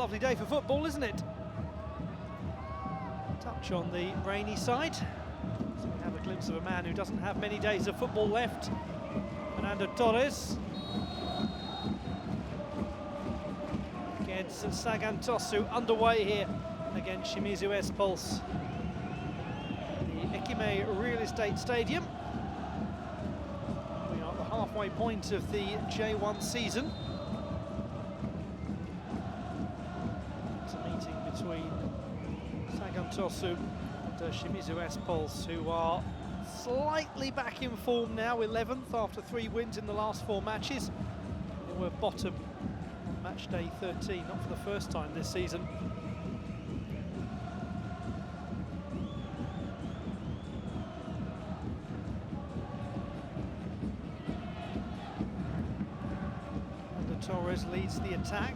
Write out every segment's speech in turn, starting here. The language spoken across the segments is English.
lovely day for football, isn't it? Touch on the rainy side. So we have a glimpse of a man who doesn't have many days of football left. Fernando Torres. Against Sagan Tosu, underway here against Shimizu S-Pulse. The Ekimae Real Estate Stadium. We are at the halfway point of the J1 season. It's a meeting between Sagan Tosu and Shimizu S-Pulse, who are slightly back in form now, 11th after 3 wins in the last 4 matches. They were bottom on match day 13, not for the first time this season. And Torres leads the attack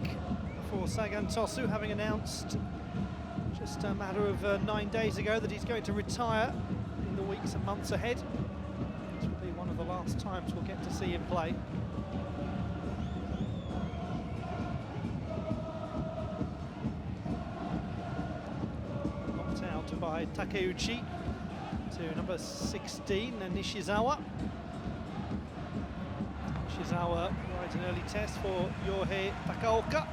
for Sagan Tosu, having announced just a matter of 9 days ago that he's going to retire in the weeks and months ahead. This will be one of the last times we'll get to see him play. Knocked out by Takeuchi to number 16, Nishizawa. Nishizawa rides an early test for Yohei Takaoka.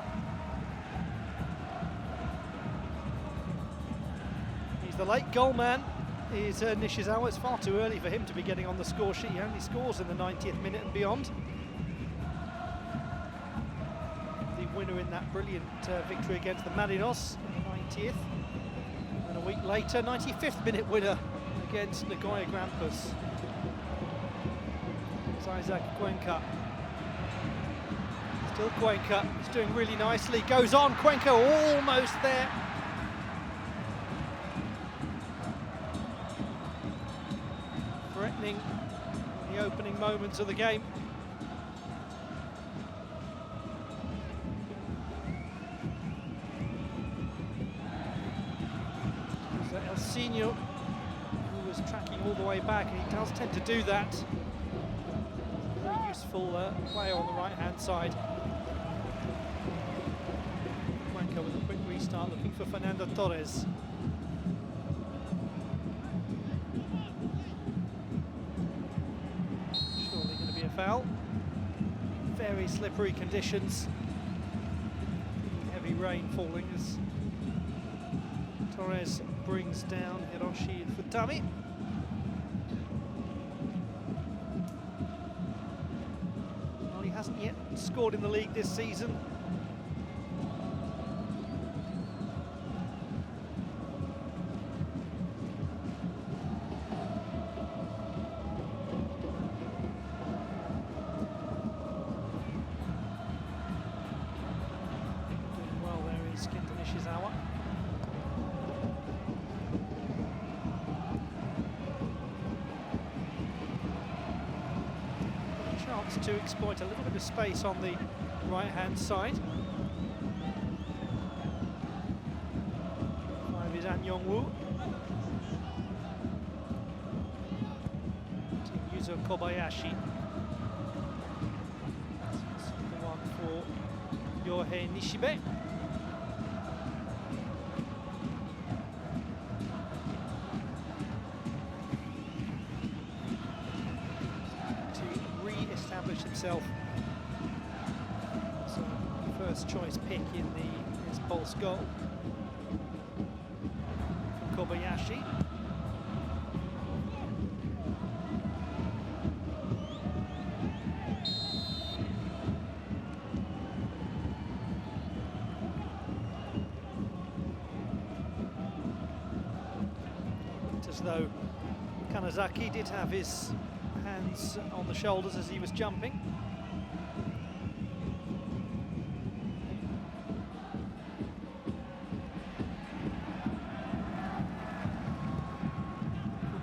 He's the late goal man. Is Nishizawa. It's far too early for him to be getting on the score sheet. He only scores in the 90th minute and beyond. The winner in that brilliant victory against the Marinos in the 90th. And a week later, 95th minute winner against Nagoya Grampus. It's Isaac Cuenca. Still Cuenca. He's doing really nicely. Goes on. Cuenca almost there. Threatening the opening moments of the game. So Elsinho, who was tracking all the way back, and he does tend to do that. Very useful player on the right-hand side. Cuenca with a quick restart, looking for Fernando Torres. Foul. Very slippery conditions. Heavy rain falling as Torres brings down Hiroshi Futami. Well, he hasn't yet scored in the league this season. Nishizawa. A chance to exploit a little bit of space on the right-hand side. 5 is An Yong-woo. Yuzo Kobayashi. The one for Yohei Nishibe. Himself. So first choice pick in the S-Pulse goal from Kobayashi. Looked as though Kanazaki did have his hands on the shoulders as he was jumping.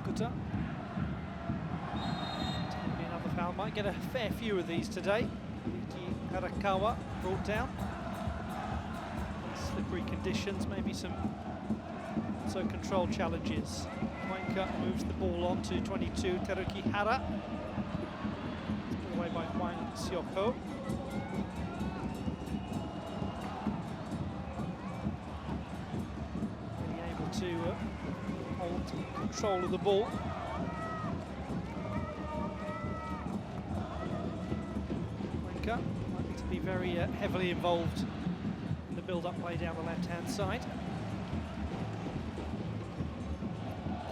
Fukuta. Another foul. Might get a fair few of these today. Yuki Harakawa brought down. Slippery conditions, maybe some so controlled challenges. Cuenca moves the ball on to 22, Teruki Hara. Put away by Huang Xiaopo. to hold control of the ball. Cuenca likely to be very heavily involved in the build-up play down the left-hand side.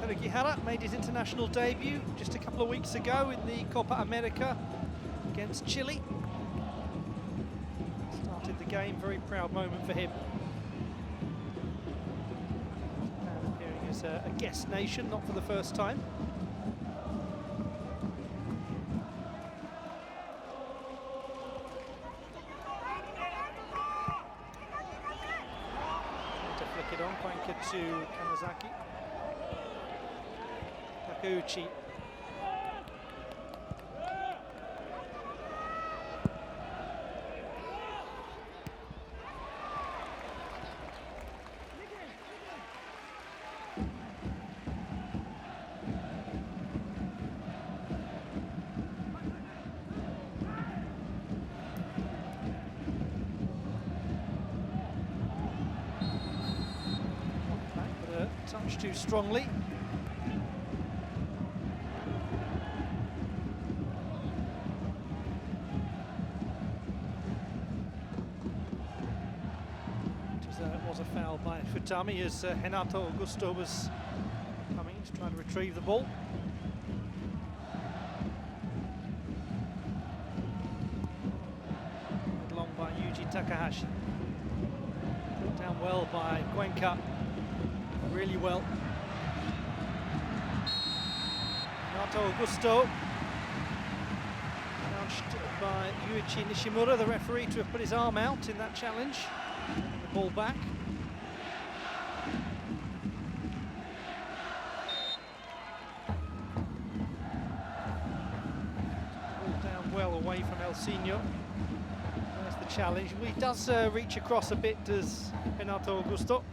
Kihara made his international debut just a couple of weeks ago in the Copa America against Chile. Started the game, very proud moment for him. And appearing as a guest nation, not for the first time. To flick it on, Cuenca to Kamazaki. Takeuchi. But a touch too strongly. Was a foul by Futami as Renato Augusto was coming to try to retrieve the ball. Long by Yuji Takahashi. Put down well by Cuenca. Really well. Renato Augusto. Announced by Yuichi Nishimura, the referee, to have put his arm out in that challenge. The ball back. Ball down well away from Elsinho. There's the challenge. He does reach across a bit, does Renato Augusto.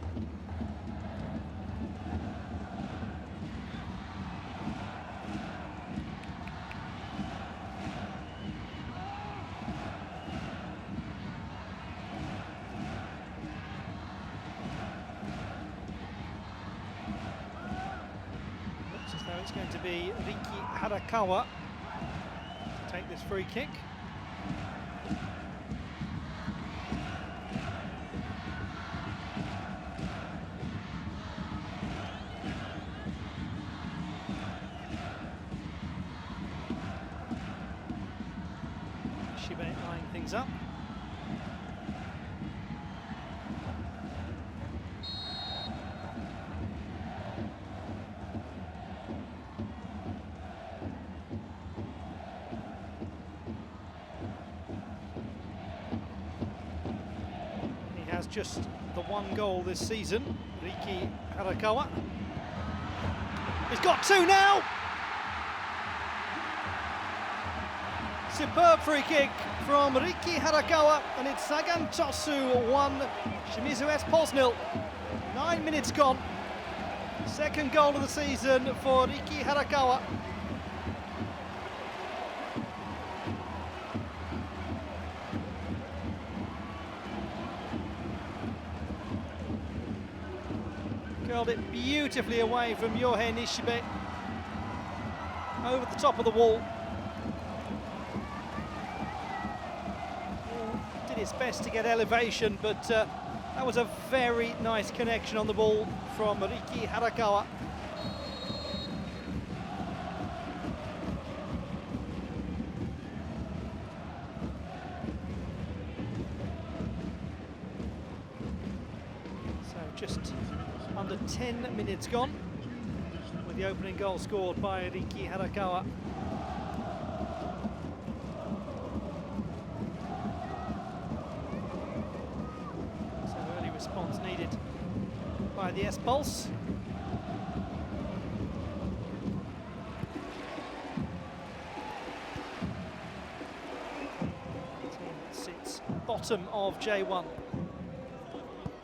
It's going to be Riki Harakawa to take this free kick. Shibe eyeing things up. Has just the one goal this season, Riki Harakawa. He's got two now! Superb free kick from Riki Harakawa, and it's Sagan Tosu 1, Shimizu S-Pulse 0. 9 minutes gone. Second goal of the season for Riki Harakawa. Curled it beautifully away from Yohei Nishibe. Over the top of the wall. Did its best to get elevation, but that was a very nice connection on the ball from Riki Harakawa. So just under 10 minutes gone, with the opening goal scored by Riki Harakawa. So early response needed by the S-Pulse. The team that sits bottom of J1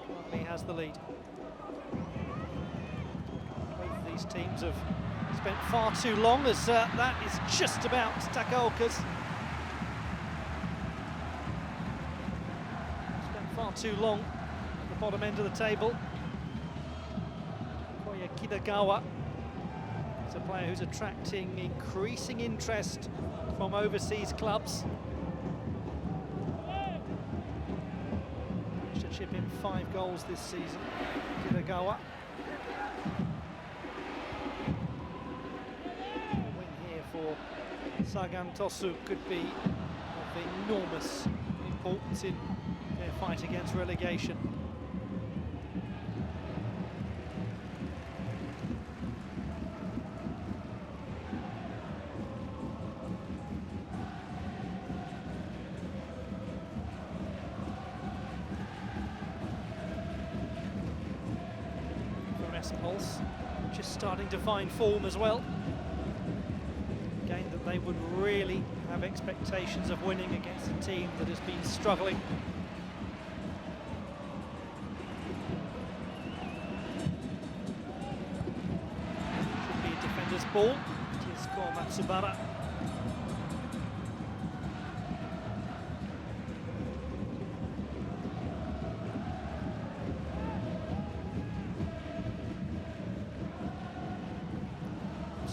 currently has the lead. These teams have spent far too long, as that is just about Takaoka's. Spent far too long at the bottom end of the table. Kinagawa. He's a player who's attracting increasing interest from overseas clubs. Managed to chip in 5 goals this season, Kinagawa. A win here for Sagan Tosu could be of enormous importance in their fight against relegation. S-Pulse just starting to find form as well. Game that they would really have expectations of winning against a team that has been struggling. Should be a defender's ball. It is for Matsubara.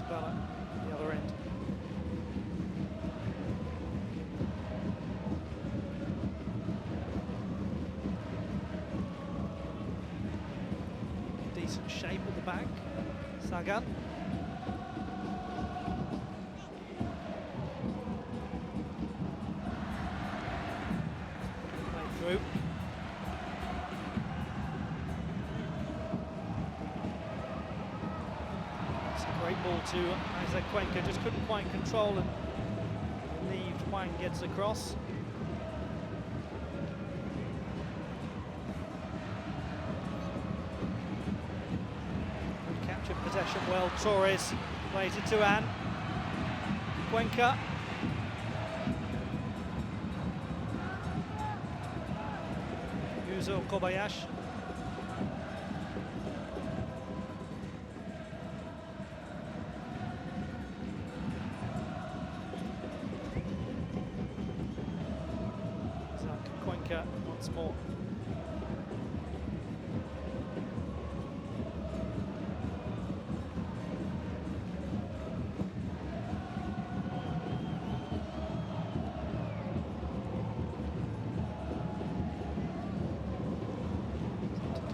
The other end. Decent shape at the back. Sagan. Play through. Great ball to Isaac Cuenca, just couldn't quite control and believed Huang gets across. Captured possession well, Torres plays it to Anne. Cuenca. Yuzo Kobayashi. Cuenca once more.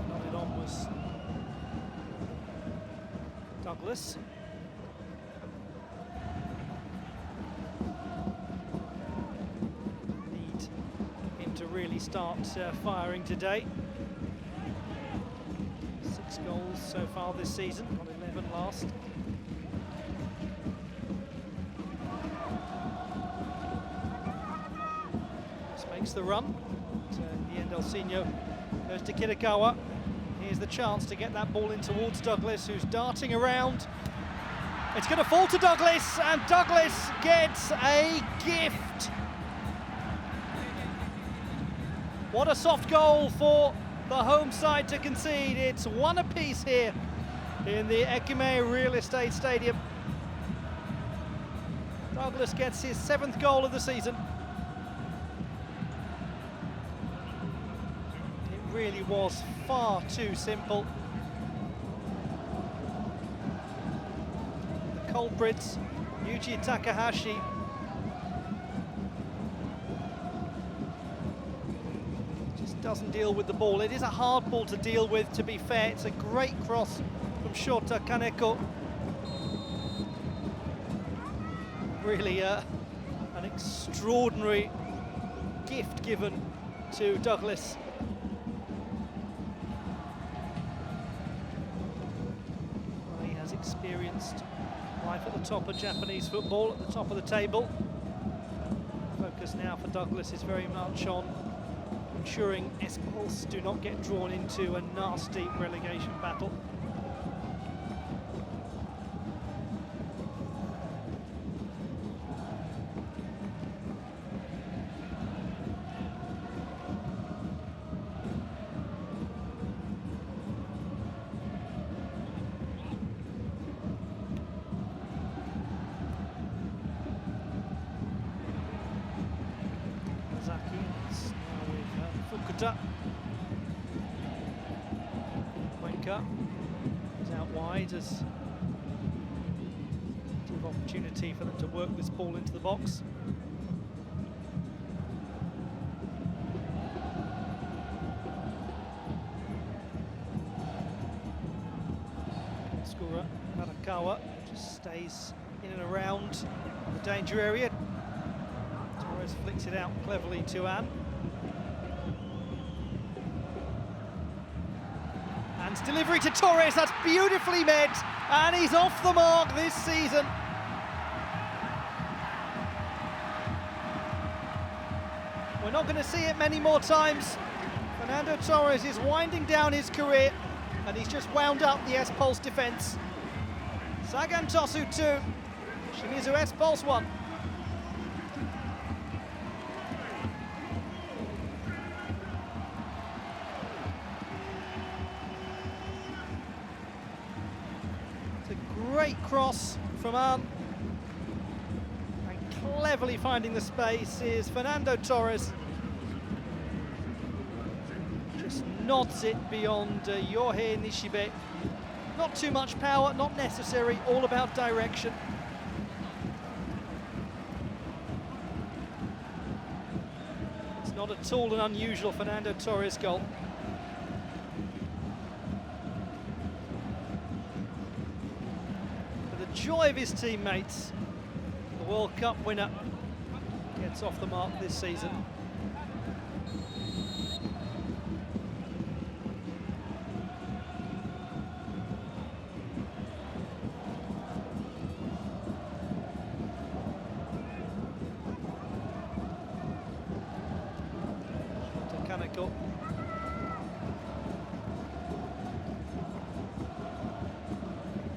Nodded on was Douglas. To really start firing today. 6 goals so far this season, on 11 last. This makes the run. So in the end, Elsinho goes to Kinagawa. Here's the chance to get that ball in towards Douglas, who's darting around. It's going to fall to Douglas, and Douglas gets a gift. What a soft goal for the home side to concede. It's 1 apiece here in the Ekimae Real Estate Stadium. Douglas gets his 7th goal of the season. It really was far too simple. The culprits, Yuji Takahashi, doesn't deal with the ball. It is a hard ball to deal with, to be fair. It's a great cross from Shota Kaneko. Really an extraordinary gift given to Douglas. Well, he has experienced life at the top of Japanese football, at the top of the table. Focus now for Douglas is very much on ensuring S-Pulse do not get drawn into a nasty relegation battle. Fukuda. Cuenca is out out wide as give opportunity for them to work this ball into the box. Scorer Narakawa just stays in and around the danger area. Torres flicks it out cleverly to Anne. Anne's delivery to Torres, that's beautifully met, and he's off the mark this season. We're not going to see it many more times. Fernando Torres is winding down his career, and he's just wound up the S-Pulse defence. Sagan Tosu 2, Shimizu S-Pulse 1. It's a great cross from Anne, and cleverly finding the space is Fernando Torres. Just nods it beyond Yohei Nishibe. Not too much power, not necessary, all about direction. It's not at all an unusual Fernando Torres goal. For the joy of his teammates, the World Cup winner gets off the mark this season.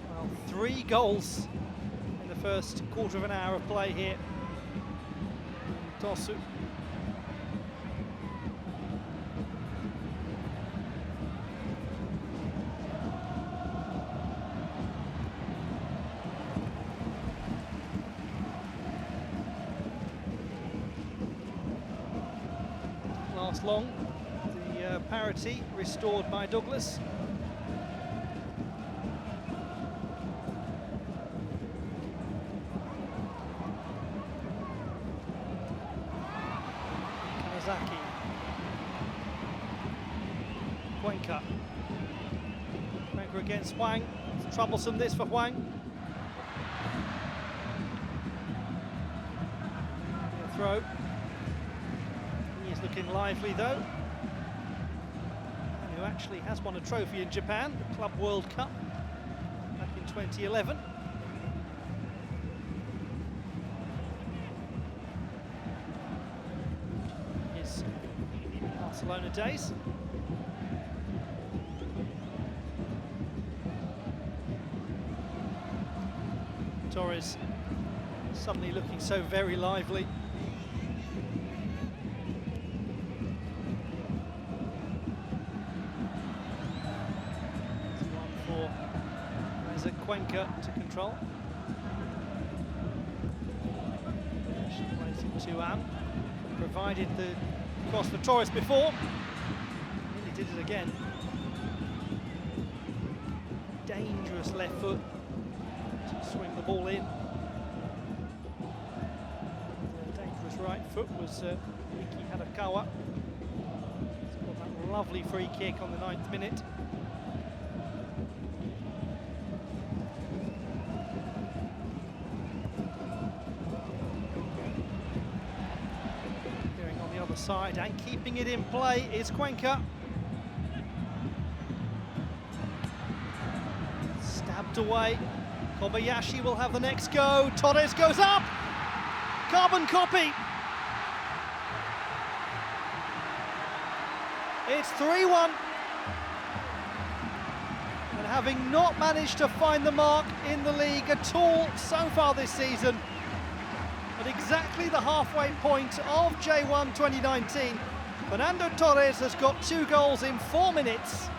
Well, 3 goals in the first quarter of an hour of play here. Tosu. Last long. Parity restored by Douglas. Kanazaki. Cuenca. Cuenca against Hwang. It's troublesome this for Hwang. Throw. He's looking lively though. Who actually has won a trophy in Japan, the Club World Cup, back in 2011. His Barcelona days. Torres suddenly looking so very lively. Cuenca to control. She plays it to Anne. Provided the cross for Torres before. Nearly did it again. Dangerous left foot to swing the ball in. The dangerous right foot was Miki Hadakawa. He's got that lovely free kick on the 9th minute. Side and keeping it in play is Cuenca. Stabbed away. Kobayashi will have the next go. Torres goes up. Carbon copy. It's 3-1. And having not managed to find the mark in the league at all so far this season, at exactly the halfway point of J1 2019, Fernando Torres has got 2 goals in 4 minutes.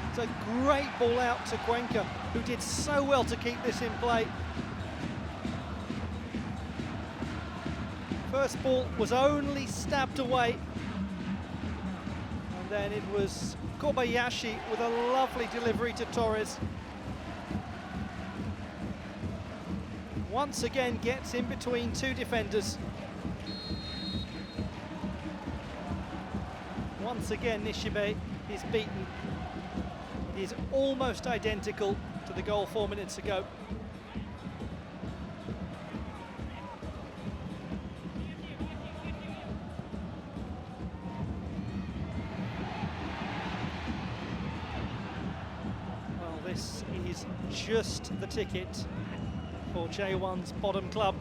It's a great ball out to Cuenca, who did so well to keep this in play. First ball was only stabbed away. then it was Kobayashi with a lovely delivery to Torres. Once again gets in between two defenders. Once again Nishime is beaten. It is almost identical to the goal 4 minutes ago. Well, this is just the ticket for J1's bottom club.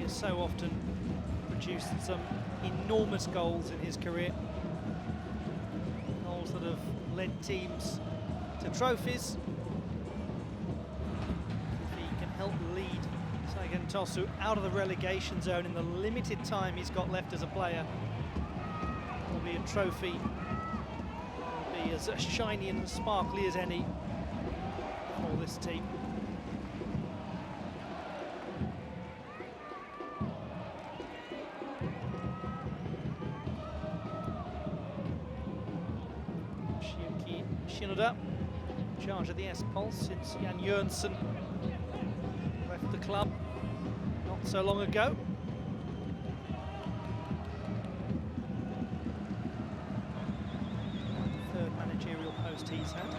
So often produced some enormous goals in his career. Goals that have led teams to trophies. If he can help lead Sagan Tosu out of the relegation zone in the limited time he's got left as a player, it'll be a trophy. It'll be as shiny and sparkly as any for this team. Shinoda, in charge of the S-Pulse since Jan Jørgensen left the club not so long ago. The third managerial post he's had.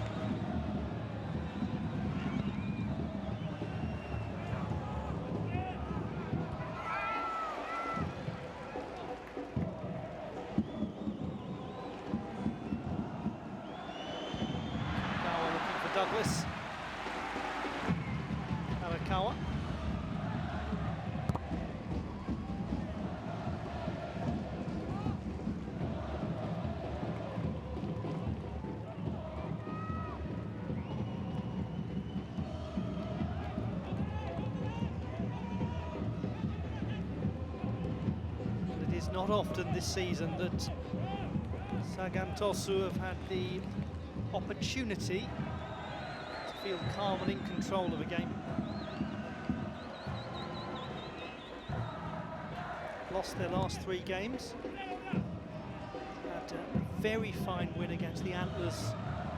Douglas. Arakawa. And it is not often this season that Sagan Tosu have had the opportunity feel calm and in control of a game. Lost their last 3 games. Had a very fine win against the Antlers,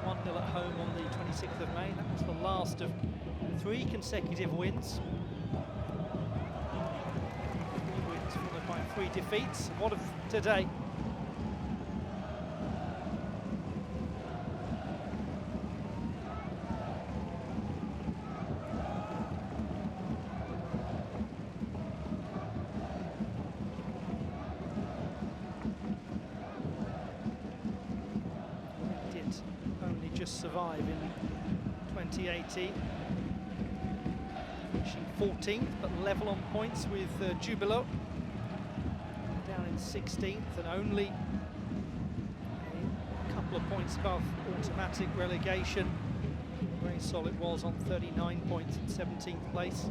1-0 at home on the 26th of May. That was the last of 3 consecutive wins. 3 wins followed by 3 defeats. What of today? Just survive in 2018, finishing 14th but level on points with Jubilo, down in 16th and only a couple of points above automatic relegation. Very solid was on 39 points in 17th place.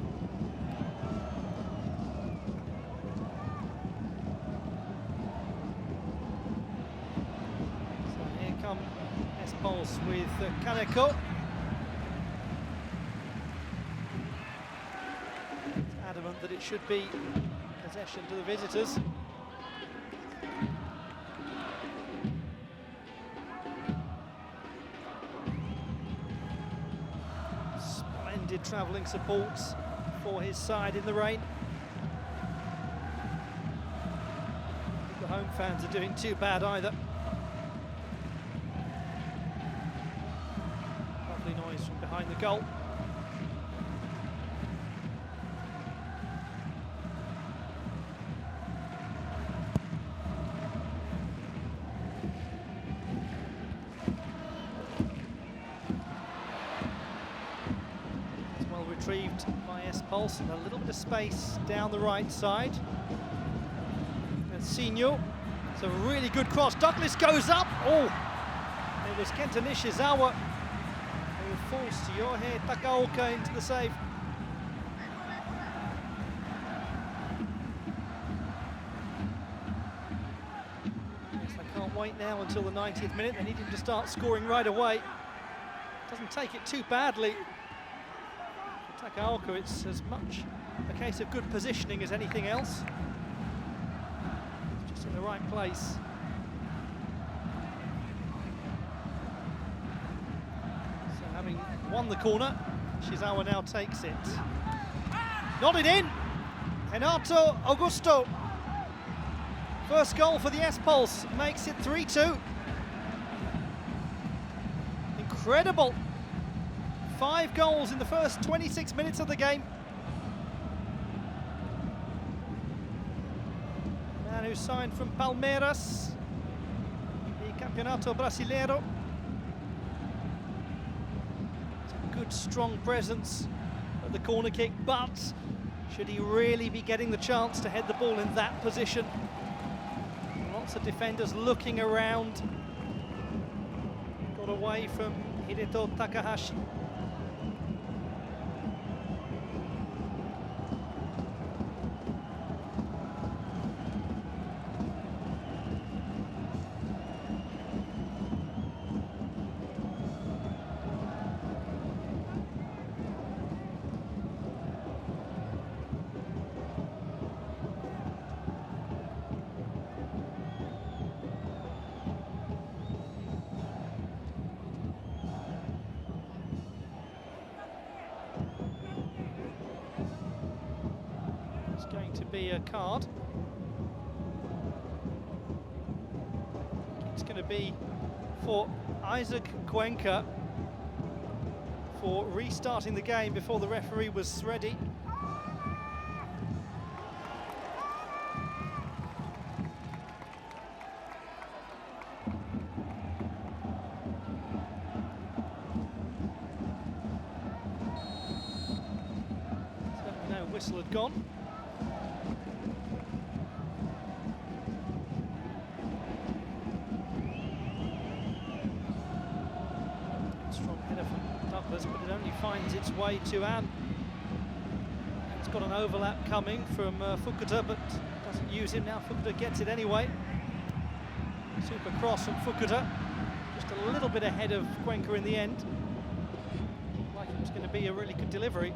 So here come S-Pulse with Kaneko. Adamant that it should be possession to the visitors. Splendid travelling supports for his side in the rain. The home fans are doing too bad either. Noise from behind the goal. It's well retrieved by S-Pulse and a little bit of space down the right side. And Sinyo It's a really good cross. Douglas goes up. Oh, it was Kenta Nishizawa who forced Yohei Takaoka into the save. Yes, they can't wait now until the 90th minute. They need him to start scoring right away. Doesn't take it too badly. For Takaoka, it's as much a case of good positioning as anything else. It's just in the right place. So having won the corner, Shizawa now takes it. Nodded in! Renato Augusto. First goal for the S-Pulse, makes it 3-2. Incredible. 5 goals in the first 26 minutes of the game. Man who signed from Palmeiras, the Campeonato Brasileiro. It's a good, strong presence at the corner kick, but should he really be getting the chance to head the ball in that position? Lots of defenders looking around. Got away from Hideto Takahashi. Going to be a card. It's going to be for Isaac Cuenca for restarting the game before the referee was ready. So no whistle had gone. But it only finds its way to Anne. It's got an overlap coming from Fukuda, but doesn't use him now. Fukuda gets it anyway. Super cross from Fukuda, just a little bit ahead of Cuenca in the end. Like it was going to be a really good delivery.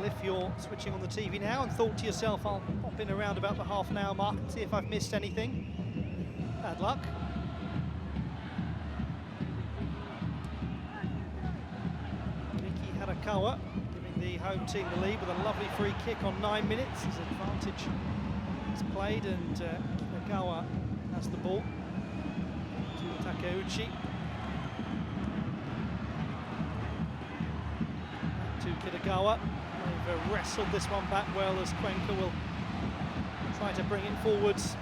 If you're switching on the TV now and thought to yourself, I'll pop in around about the half-an-hour mark and see if I've missed anything, bad luck. Miki Harakawa giving the home team the lead with a lovely free kick on 9 minutes. His advantage is played, and Harakawa has the ball to Takeuchi. To Kitagawa. They've wrestled this one back well as Cuenca will try to bring it forwards.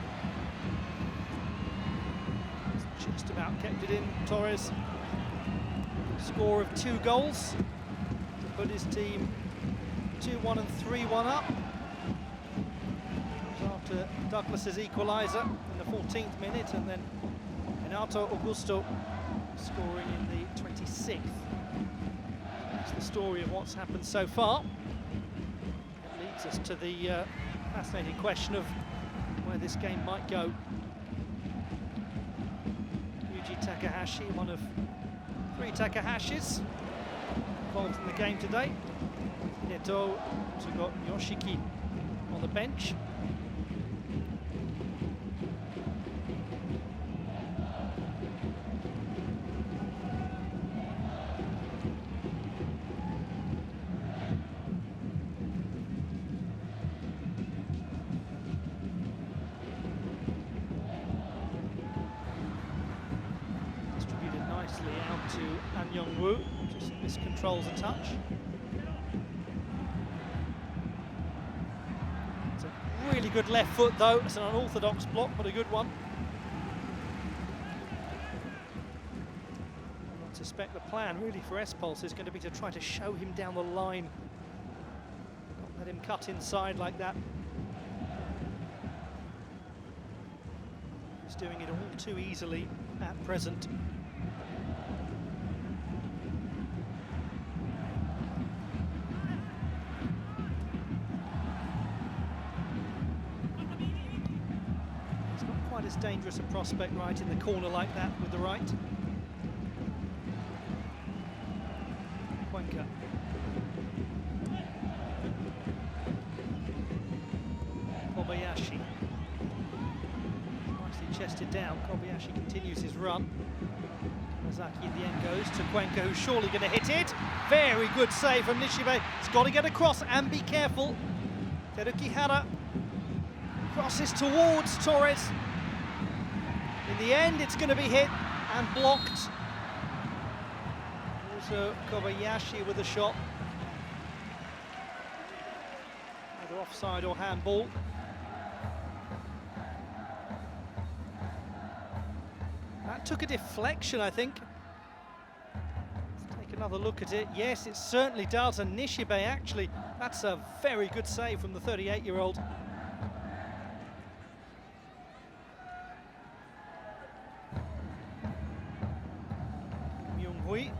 Just about kept it in. Torres, score of 2 goals to put his team 2-1 and 3-1 up. After Douglas's equaliser in the 14th minute, and then Renato Augusto scoring in the 26th. That's the story of what's happened so far. It leads us to the fascinating question of where this game might go. Yuji Takahashi, one of 3 Takahashis involved in the game today. Hideto also got Yoshiki on the bench. Out to An Young-woo, just miscontrols a touch. It's a really good left foot though, it's an unorthodox block, but a good one. suspect the plan really for S-Pulse is going to be to try to show him down the line. Not let him cut inside like that. He's doing it all too easily at present. It's not quite as dangerous a prospect right in the corner like that with the right. Kobayashi. Nicely chested down. Kobayashi continues his run. Miyazaki in the end goes to Cuenca, who's surely going to hit it. Very good save from Nishibe. He's got to get across and be careful. Terukihara crosses towards Torres. In the end, it's going to be hit and blocked. Also Kobayashi with a shot. Either offside or handball. That took a deflection, I think. Let's take another look at it. Yes, it certainly does. And Nishibe, actually, that's a very good save from the 38-year-old. Myung-hui,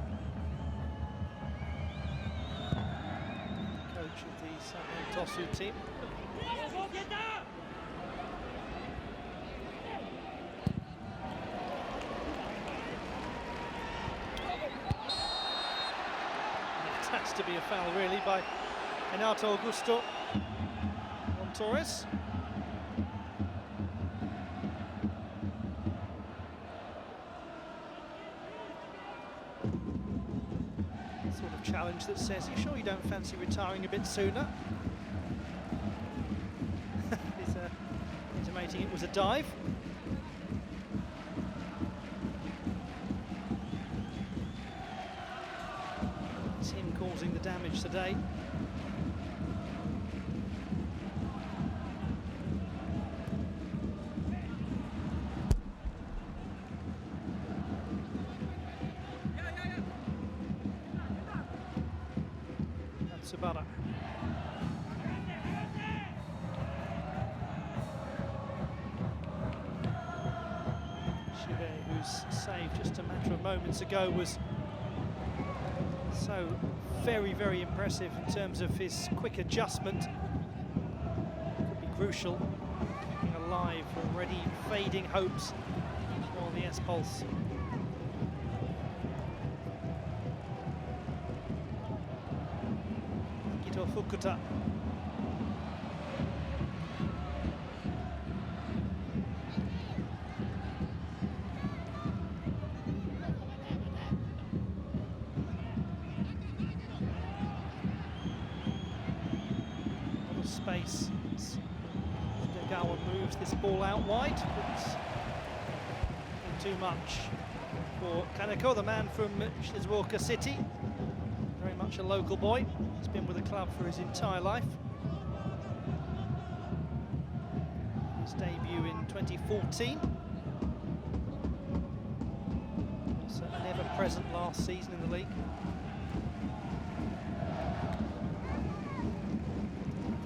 coach of the Sagan Tosu team. It has to be a foul, really, by Renato Augusto on Torres. Sort of challenge that says, "You sure you don't fancy retiring a bit sooner?" He's intimating it was a dive. It's him causing the damage today. Sabata. Shibe, whose save just a matter of moments ago was so very, very impressive in terms of his quick adjustment. Could be crucial, keeping alive already fading hopes for the S-Pulse. Fukuta. A lot of space. Degawa moves this ball out wide, but too much for Kaneko, the man from Shizuoka City. Very much a local boy. He's been with the club for his entire life. His debut in 2014. Also never present last season in the league.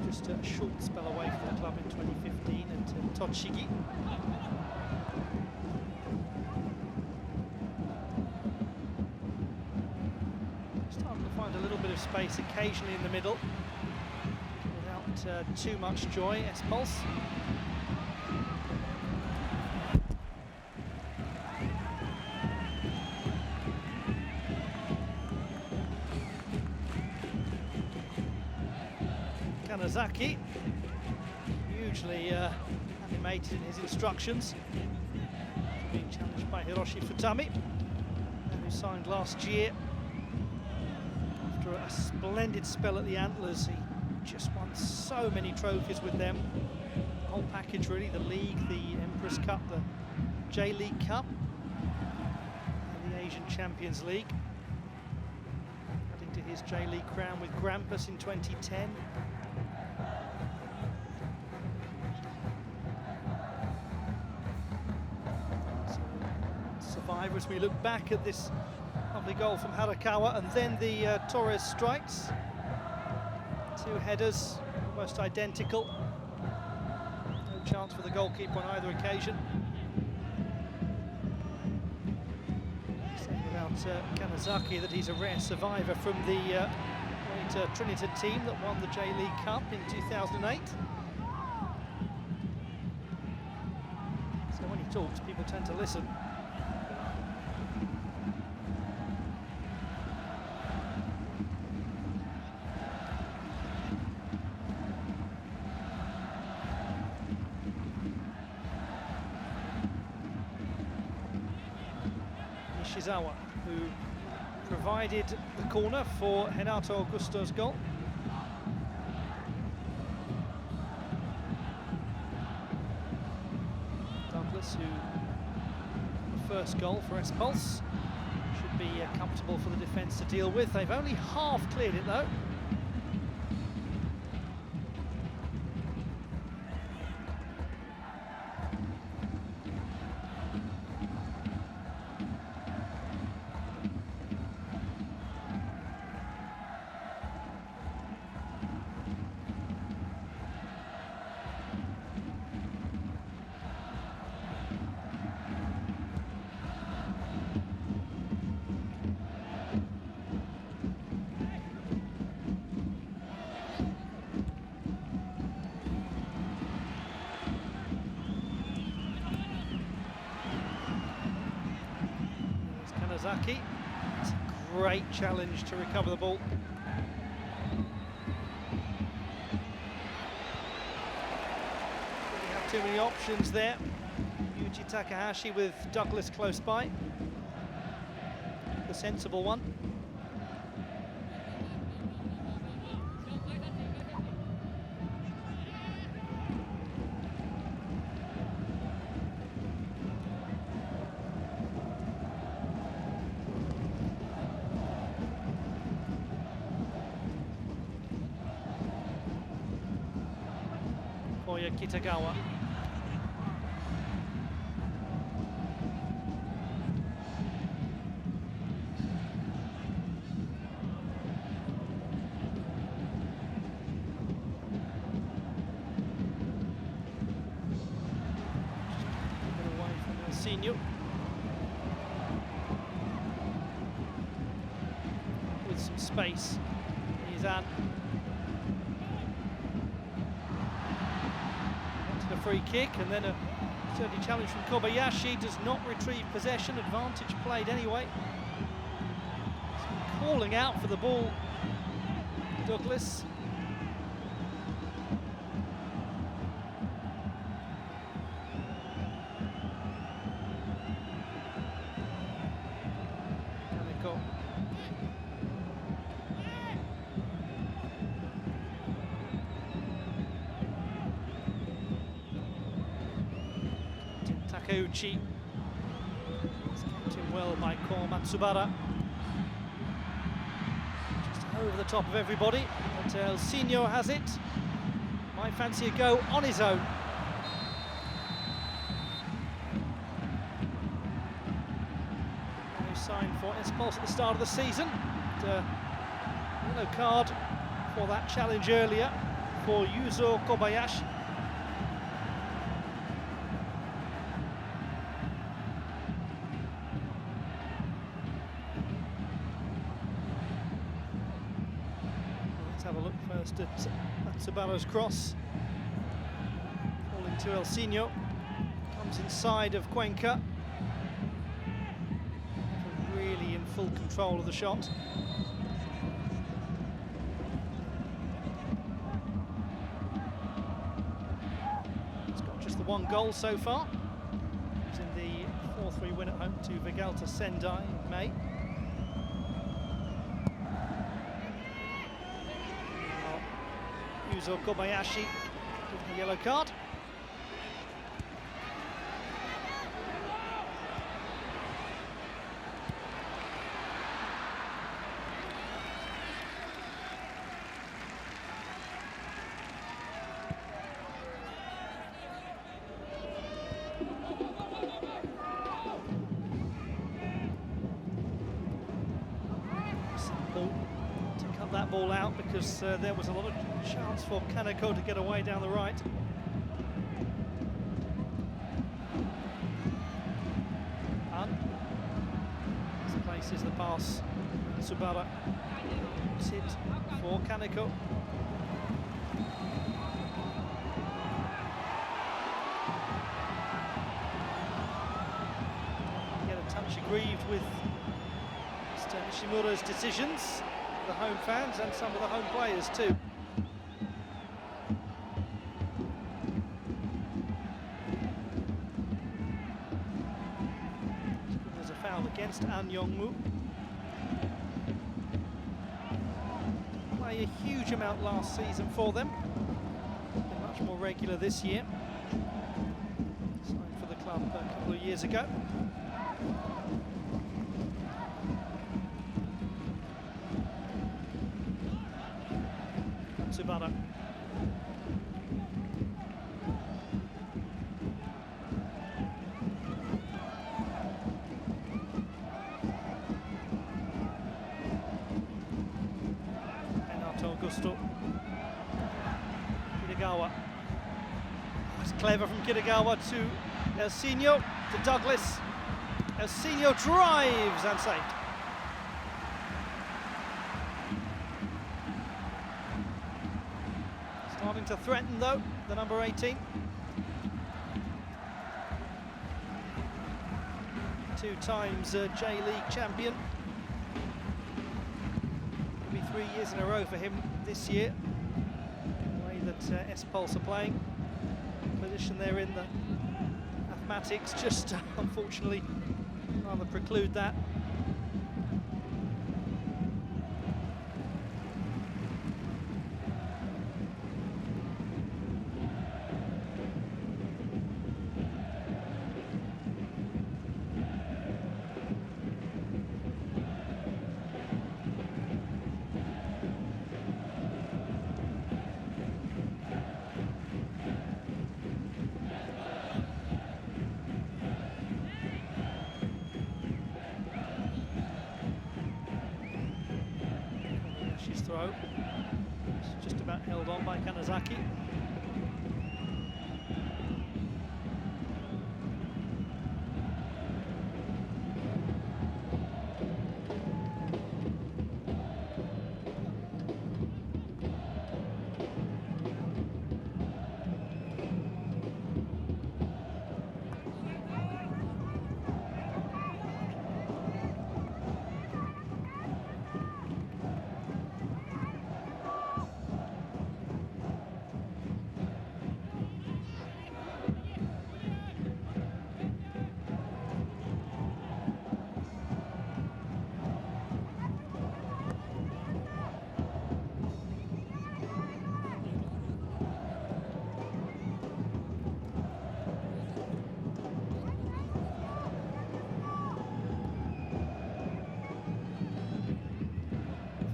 Just a short spell away from the club in 2015 at Tochigi. A little bit of space occasionally in the middle without too much joy. S-Pulse. Kanazaki, hugely animated in his instructions, being challenged by Hiroshi Futami, who signed last year. After a splendid spell at the Antlers, he just won so many trophies with them. The whole package, really, the league, the Empress Cup, the J.League Cup, and the Asian Champions League. Adding to his J.League crown with Grampus in 2010. So, survivor, as we look back at this Lovely goal from Harakawa, and then the Torres strikes. Two headers, almost identical. No chance for the goalkeeper on either occasion. Saying about Kanazaki that he's a rare survivor from the great Trinidad team that won the J.League Cup in 2008. So when he talks, people tend to listen. Nishizawa, who provided the corner for Renato Augusto's goal. Douglas, who the first goal for S-Pulse, should be comfortable for the defence to deal with. They've only half cleared it though. Kanazaki. It's a great challenge to recover the ball. Didn't have too many options there. Yuji Takahashi with Douglas close by. The sensible one. Kitagawa. Get away from El Senior. With some space. He's at a free kick, and then a sturdy challenge from Kobayashi. Does not retrieve possession. Advantage played anyway. Calling out for the ball, Douglas. Takeuchi. It's kept in well by Ko Matsubara. Just over the top of everybody. But El Senior has it. Might fancy a go on his own. No sign for S-Pulse at the start of the season. Yellow card for that challenge earlier for Yuzo Kobayashi. Have a look first at Matsubara's cross. Falling to El Senior. Comes inside of Cuenca. Really in full control of the shot. It's got just the one goal so far. It's in the 4-3 win at home to Vegalta Sendai in May. Yuzo Kobayashi given the yellow card. that ball out because there was a lot of chance for Kaneko to get away down the right. Places the pass. Tsubara. Sit for Kaneko. Get a touch aggrieved with Mr. Nishimura's decisions, the home fans and some of the home players too. There's a foul against An Yong-mu. Play a huge amount last season for them. Been much more regular this year. Signed for the club a couple of years ago. Tsubara. Augusto. Kitagawa. Oh, it's clever from Kitagawa to Elsinho, to Douglas. Elsinho drives and saved. Starting to threaten though, the number 18. 2 times J.League champion. 3 years in a row for him this year. The way that S-Pulse are playing, the position they're in, the mathematics just unfortunately rather preclude that. Throw. It's just about held on by Kanazaki.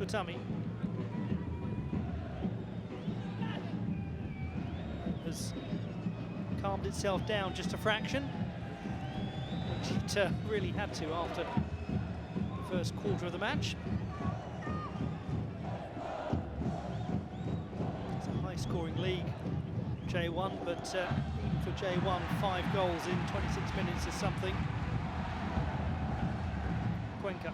Futami has calmed itself down just a fraction, which it really had to after the first quarter of the match. It's a high-scoring league, J1, but even for J1, 5 goals in 26 minutes is something. Cuenca.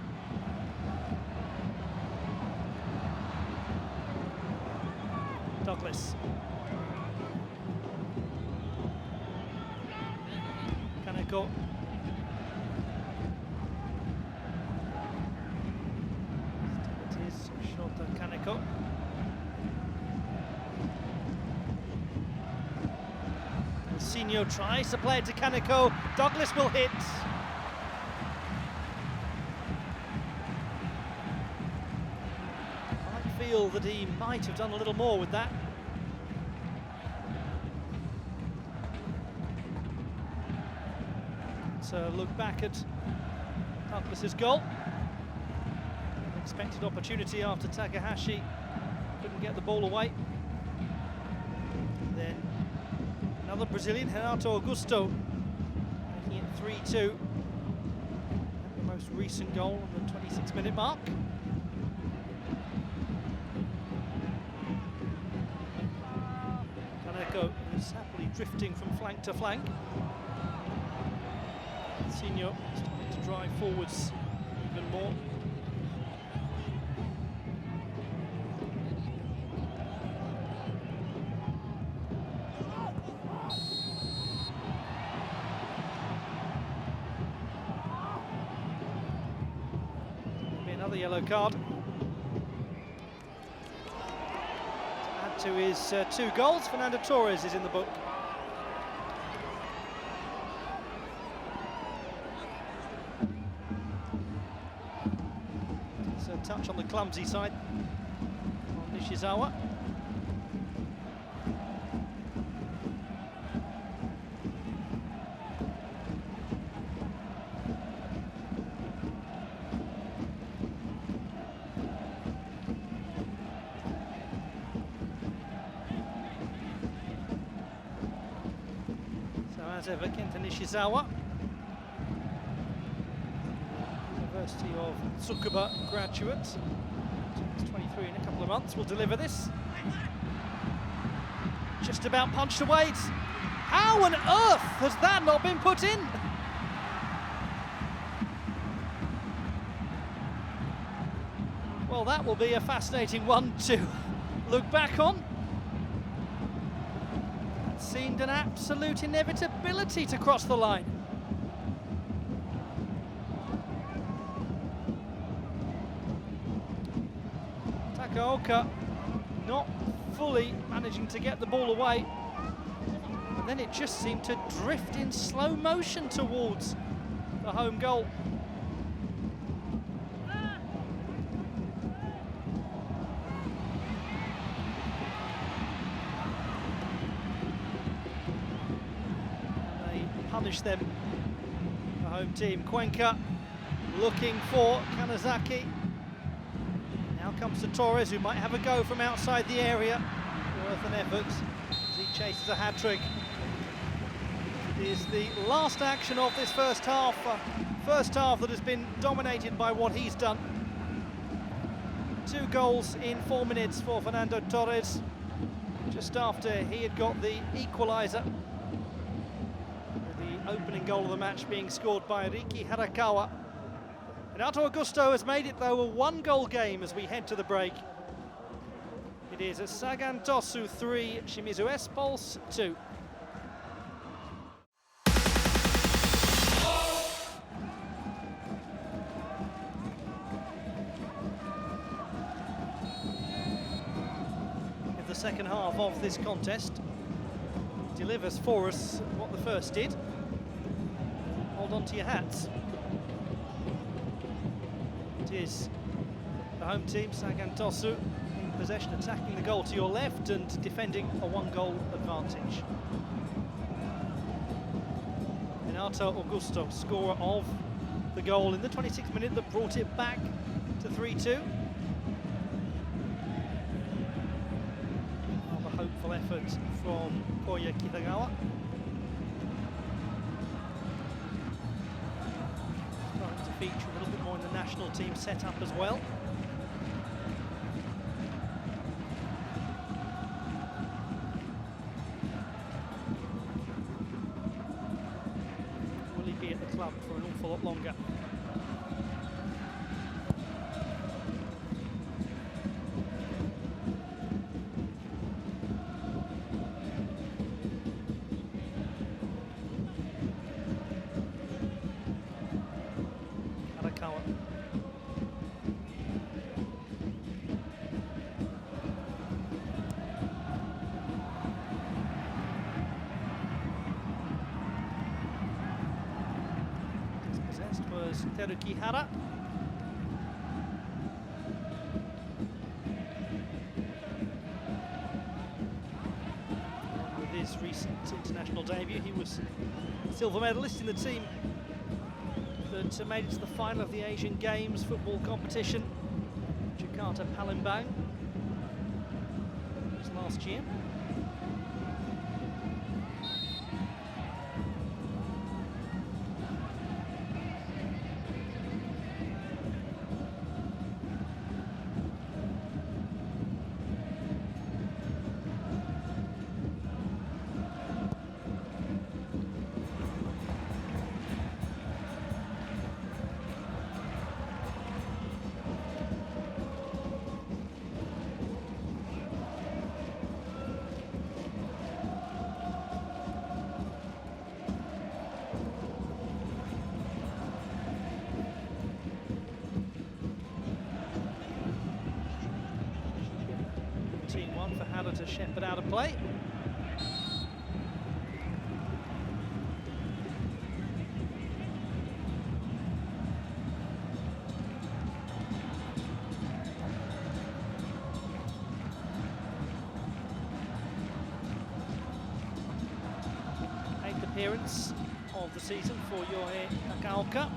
Douglas. Kaneko. It is Shota Kaneko. Elsinho tries to play it to Kaneko. Douglas will hit. I feel that he might have done a little more with that. So look back at Douglas's goal. Expected opportunity after Takahashi couldn't get the ball away. Then another Brazilian, Renato Augusto, making it 3-2. The most recent goal on the 26-minute mark. was happily drifting from flank to flank. Senior starting to drive forwards even more. Another yellow card to add to his 2 goals. Fernando Torres is in the book. It's a touch on the clumsy side on Nishizawa. As ever, Kenta Nishizawa, University of Tsukuba graduate, turns 23 in a couple of months, will deliver this. Just about punched away. How on earth has that not been put in? Well, that will be a fascinating one to look back on. Seemed an absolute inevitability to cross the line. Takaoka not fully managing to get the ball away, and then it just seemed to drift in slow motion towards the home goal. Punish them, the home team. Cuenca looking for Kanazaki. Now comes to Torres, who might have a go from outside the area. Worth an effort as he chases a hat-trick. It is the last action of this first half that has been dominated by what he's done. 2 goals in 4 minutes for Fernando Torres, just after he had got the equaliser. Opening goal of the match being scored by Riki Harakawa. Renato Augusto has made it, though, a 1-goal game as we head to the break. It is a Sagan Tosu 3, Shimizu S-Pulse 2. If the second half of this contest delivers for us what the first did, hold on to your hats. It is the home team, Sagan Tosu, in possession, attacking the goal to your left and defending a 1-goal advantage. Renato Augusto, scorer of the goal in the 26th minute that brought it back to 3-2. Another hopeful effort from Koya Kitagawa. Feature a little bit more in the national team setup as well. Will he be at the club for an awful lot longer? Was Teruki Hara. With his recent international debut, he was silver medalist in the team that made it to the final of the Asian Games football competition, Jakarta Palembang. It was last year. Yasuda to shepherd out of play. Appearance of the season for Yohei Nakaoka.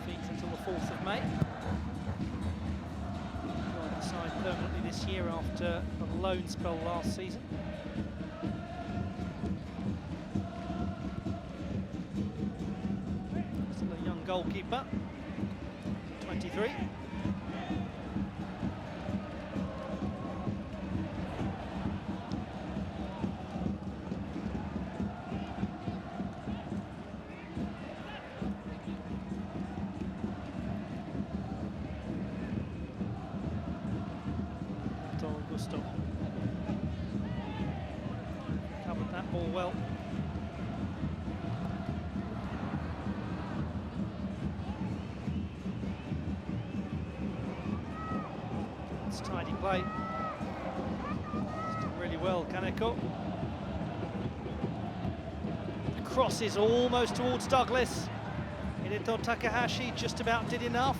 Defeat until the 4th of May. Joined the side permanently this year after a loan spell last season. Still a young goalkeeper, 23. Covered that ball well. It's tidy play. It's done really well, Kaneko. The cross is almost towards Douglas. Hideto Takahashi just about did enough.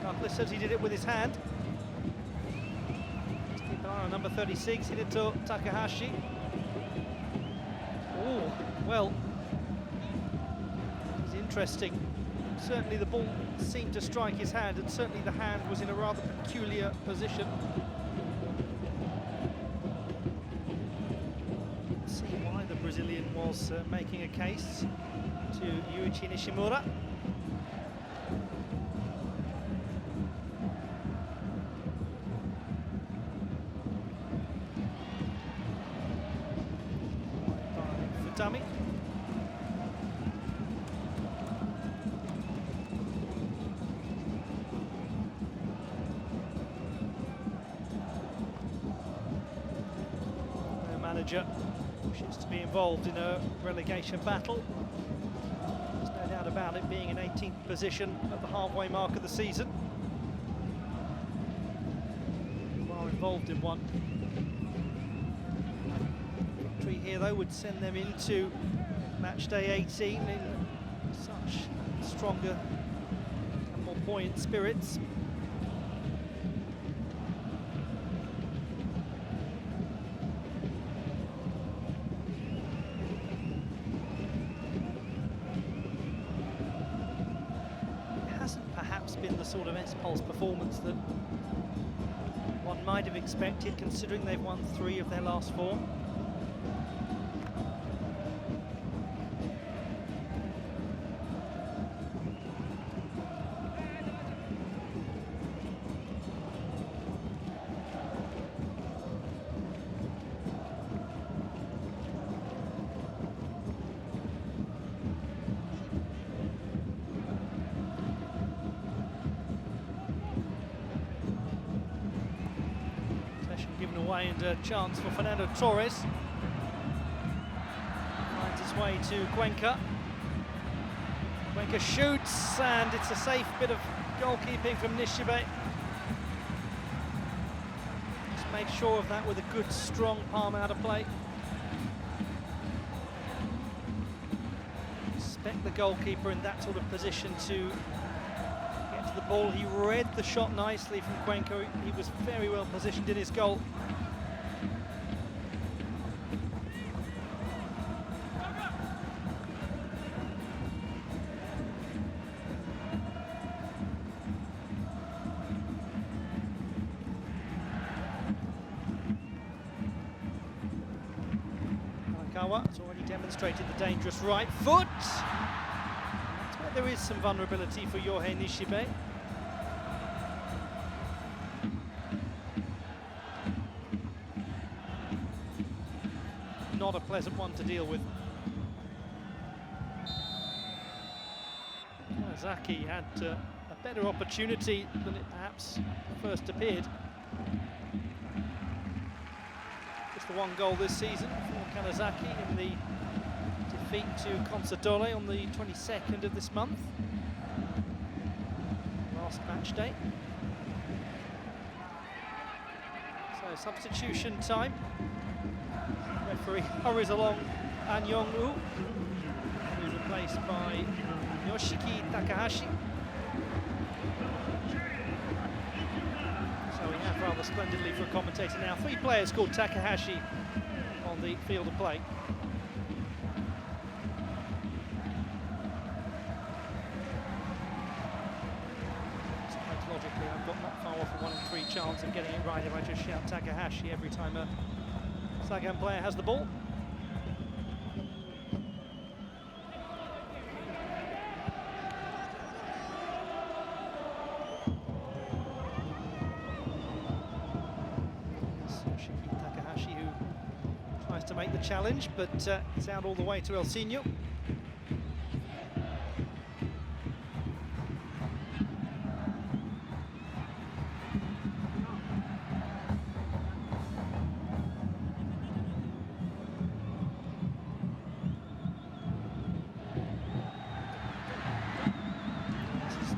Douglas says he did it with his hand. Number 36, Hideto Takahashi. Oh, well, it's interesting. Certainly the ball seemed to strike his hand, and certainly the hand was in a rather peculiar position. Let's see why the Brazilian was making a case to Yuichi Nishimura. Dummy. The manager wishes to be involved in a relegation battle. There's no doubt about it, being in 18th position at the halfway mark of the season. You are involved in one. Here though would send them into Matchday 18 in such stronger and more buoyant spirits. It hasn't perhaps been the sort of S-Pulse performance that one might have expected, considering they've won 3 of their last 4. Given away, and a chance for Fernando Torres. Finds his way to Cuenca. Cuenca shoots, and it's a safe bit of goalkeeping from Nishibe. Just made sure of that with a good, strong palm out of play. Expect the goalkeeper in that sort of position to get to the ball. He read the shot nicely from Cuenca. He was very well positioned in his goal. Has already demonstrated the dangerous right foot. That's where there is some vulnerability for Yohei Nishibe. Not a pleasant one to deal with. Kanazaki had a better opportunity than it perhaps first appeared. Just the 1 goal this season for Kanazaki in the defeat to Consadole on the 22nd of this month. Last match day. So So substitution time. Referee hurries along An Yong-woo, who's replaced by Yoshiki Takahashi. So we have rather splendidly for a commentator now 3 players called Takahashi on the field of play. Logically, I've got not far off a 1 in 3 chance of getting it right if I just shout Takahashi every time a Sagan player has the ball. Takahashi, who tries to make the challenge, but it's out all the way to El Sino.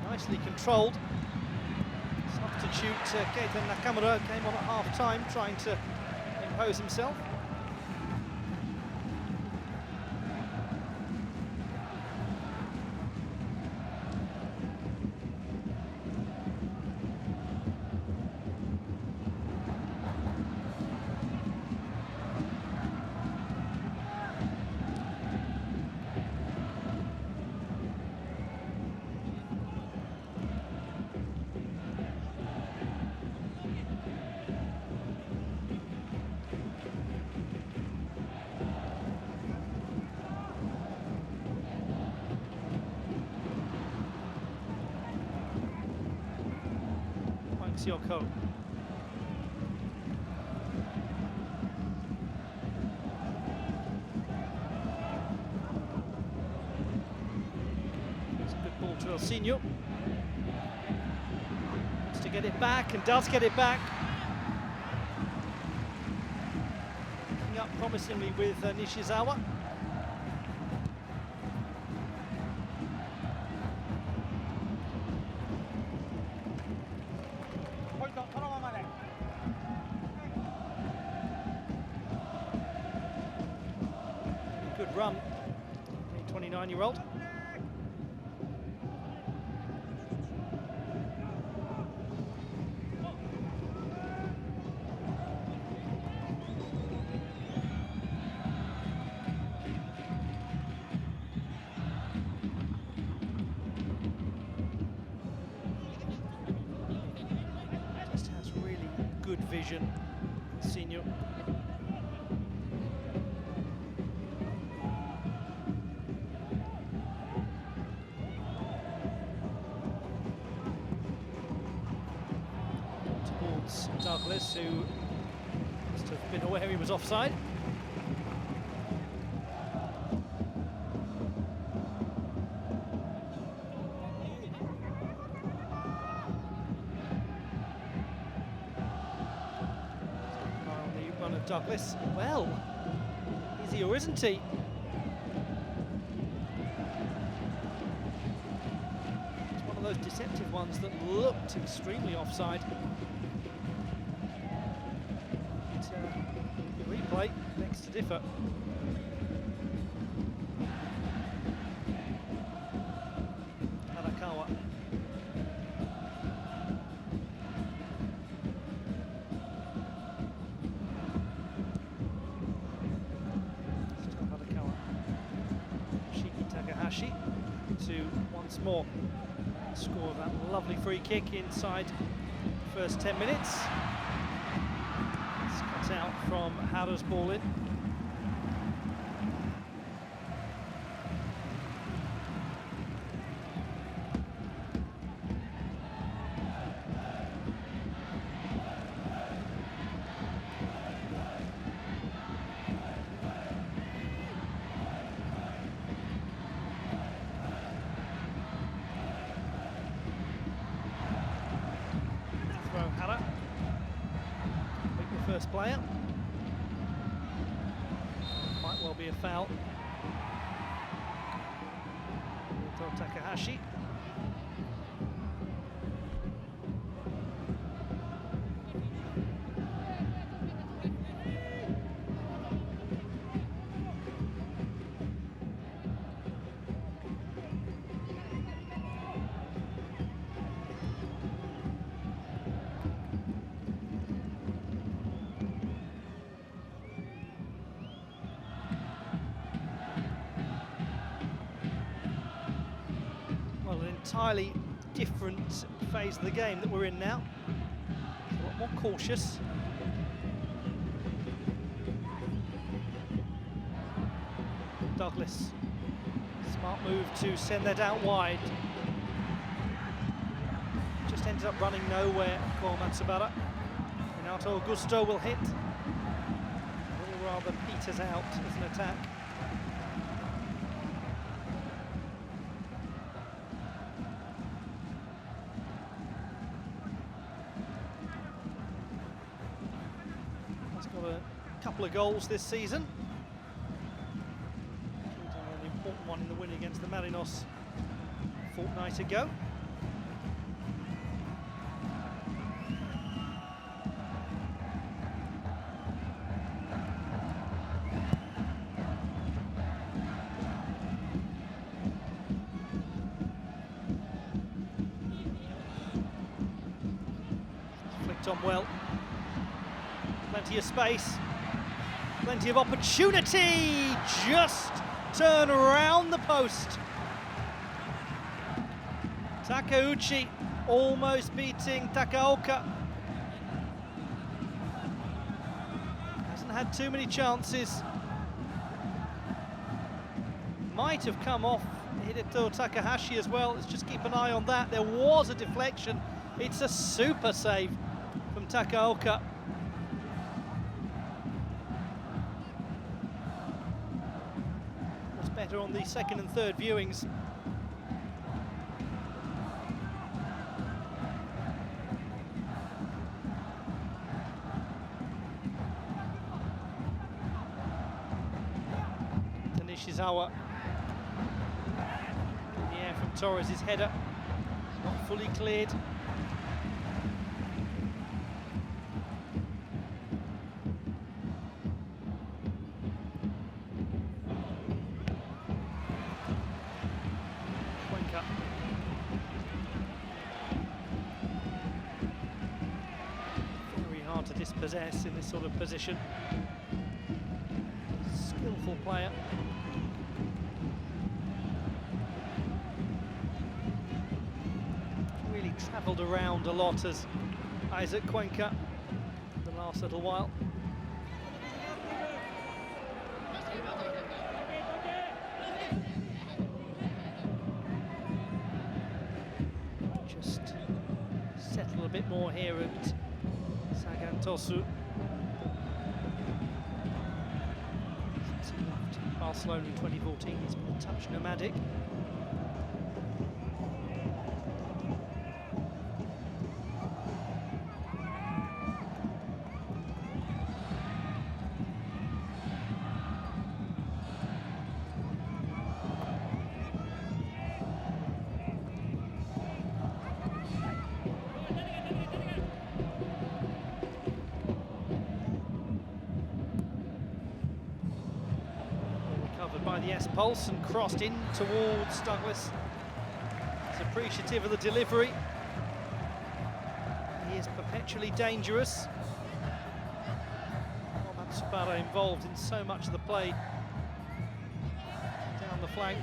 Nicely controlled. Substitute Keita Nakamura came on at half-time, trying to impose himself. Yoko. It's a good ball to El Sino. Wants to get it back and does get it back. Picking up promisingly with Nishizawa. Good run, the 29-year-old. Just has really good vision, senior. Douglas, who must have been aware he was offside. On the run of Douglas. Well, is he or isn't he? It's one of those deceptive ones that looked extremely offside. The replay next to differ. Harakawa. Still Harakawa. Shiki Takahashi to once more score that lovely free kick inside the first 10 minutes. Out from Hara's ball in. Throw Hara. Pick the first player. Might well be a foul. Takahashi. entirely different phase of the game that we're in now. A lot more cautious. Douglas, smart move to send that out wide. Just ended up running nowhere for Matsubara. Renato Augusto will hit. Or rather peters out as an attack. He's got a couple of goals this season. An important one in the win against the Marinos a fortnight ago. Flicked on well. Plenty of space. Plenty of opportunity. Just turn around the post. Takeuchi almost beating Takaoka. Hasn't had too many chances. Might have come off Hideto Takahashi as well. Let's just keep an eye on that. There was a deflection. It's a super save from Takaoka. Was better on the second and third viewings. Nishizawa in the air from Torres' header, not fully cleared. Cuenca. Very hard to dispossess in this sort of position. Skillful player. Travelled around a lot as Isaac Cuenca the last little while. Just settle a bit more here at Sagan Tosu. Since he left Barcelona in 2014, he's been a touch nomadic. By the S-Pulse and crossed in towards Douglas. He's appreciative of the delivery. He is perpetually dangerous. Matsubara involved in so much of the play down the flank.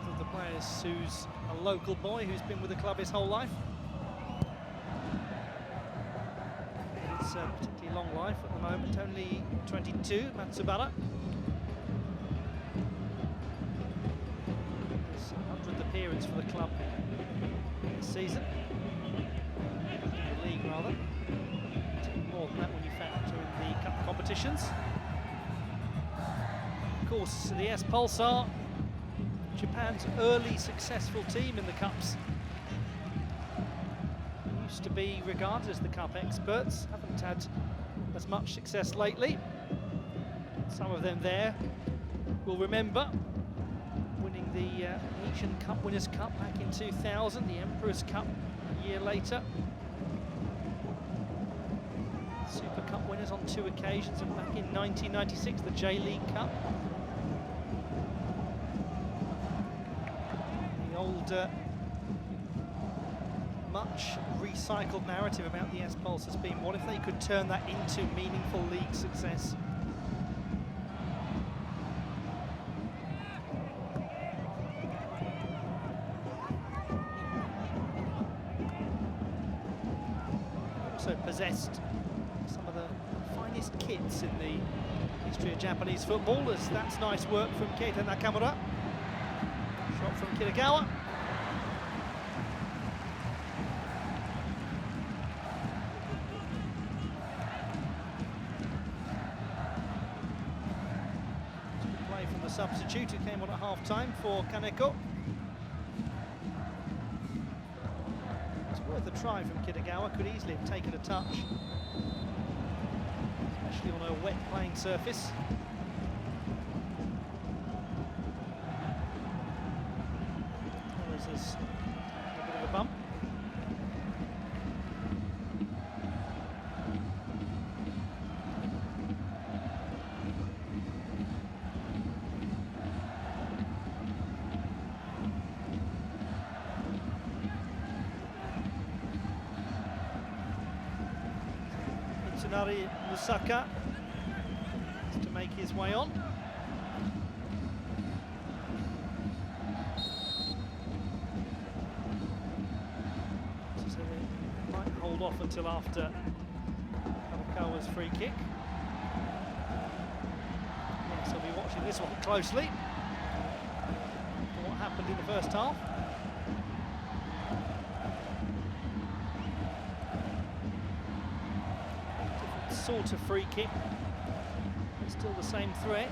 One of the players who's a local boy who's been with the club his whole life. It's a particularly long life at the moment, only 22, Matsubara. His 100th appearance for the club this season. The league, rather. More than that when you factor in the cup competitions. Of course, the S-Pulse are Japan's early successful team in the cups. Used to be regarded as the cup experts, haven't had as much success lately. Some of them there will remember winning the Asian Cup Winners' Cup back in 2000, the Emperor's Cup a year later. Super Cup winners on 2 occasions, and back in 1996 the J.League Cup. The old much recycled narrative about the S-Pulse has been, what if they could turn that into meaningful league success? possessed some of the finest kits in the history of Japanese football, as that's nice work from Keita Nakamura. Shot from Kitagawa. Good play from the substitute who came on at half-time for Kaneko. It's worth a try from Kitagawa, could easily have taken a touch, especially on a wet playing surface. There's a bit of a bump. Mitsunari Musaka to make his way on. So they might hold off until after Kamikawa's free kick. Yes, I'll be watching this one closely for what happened in the first half. Sort of free kick, but still the same threat.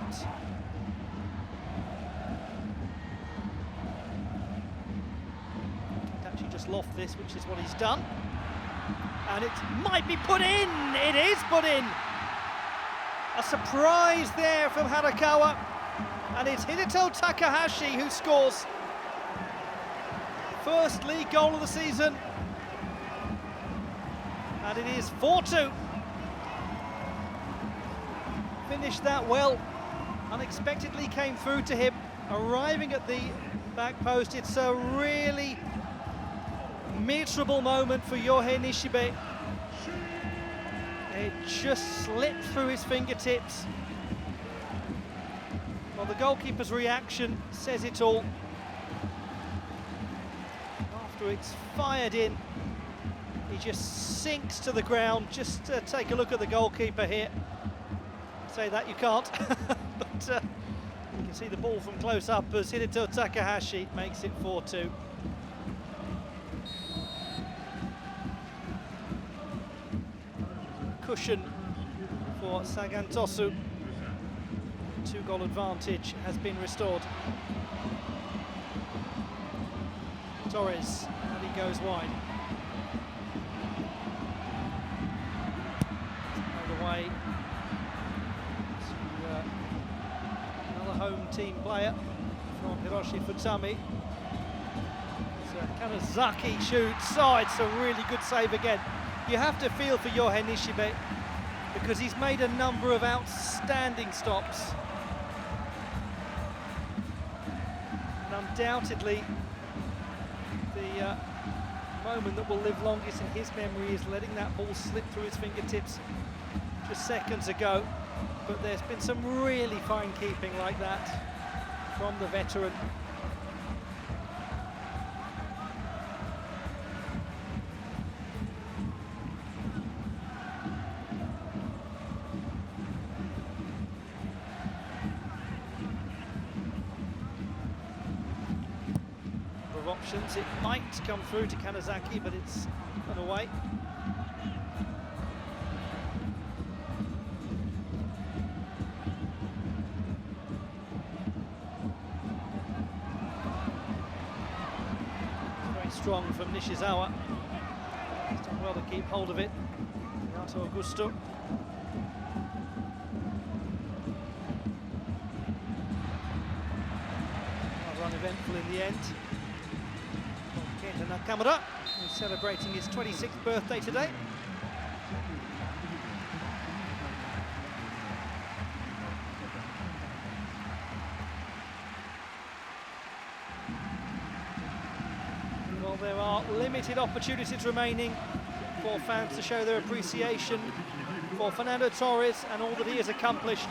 He'd actually just loft this, which is what he's done. And it might be put in! It is put in! A surprise there from Harakawa. And it's Hideto Takahashi who scores. First league goal of the season. And it is 4-2. Finished that well, unexpectedly came through to him, arriving at the back post. It's a really miserable moment for Yohei Nishibe. It just slipped through his fingertips. Well, the goalkeeper's reaction says it all. After it's fired in, he just sinks to the ground. Just take a look at the goalkeeper here. Say that you can't, but you can see the ball from close up as Hideto Takahashi makes it 4-2. Cushion for Sagan Tosu. Two-goal advantage has been restored. Torres, and he goes wide. Away. Home team player from Hiroshi Futami. So Kanazaki shoots. Oh, it's a really good save again. You have to feel for Yohei Nishibe because he's made a number of outstanding stops. And undoubtedly, the moment that will live longest in his memory is letting that ball slip through his fingertips just seconds ago. But there's been some really fine keeping like that from the veteran. Number of options, it might come through to Kanazaki, but it's gone away. Strong from Nishizawa. He's done well to keep hold of it. Renato Augusto. Well, uneventful in the end. Keita Nakamura, who's celebrating his 26th birthday today. There are limited opportunities remaining for fans to show their appreciation for Fernando Torres and all that he has accomplished.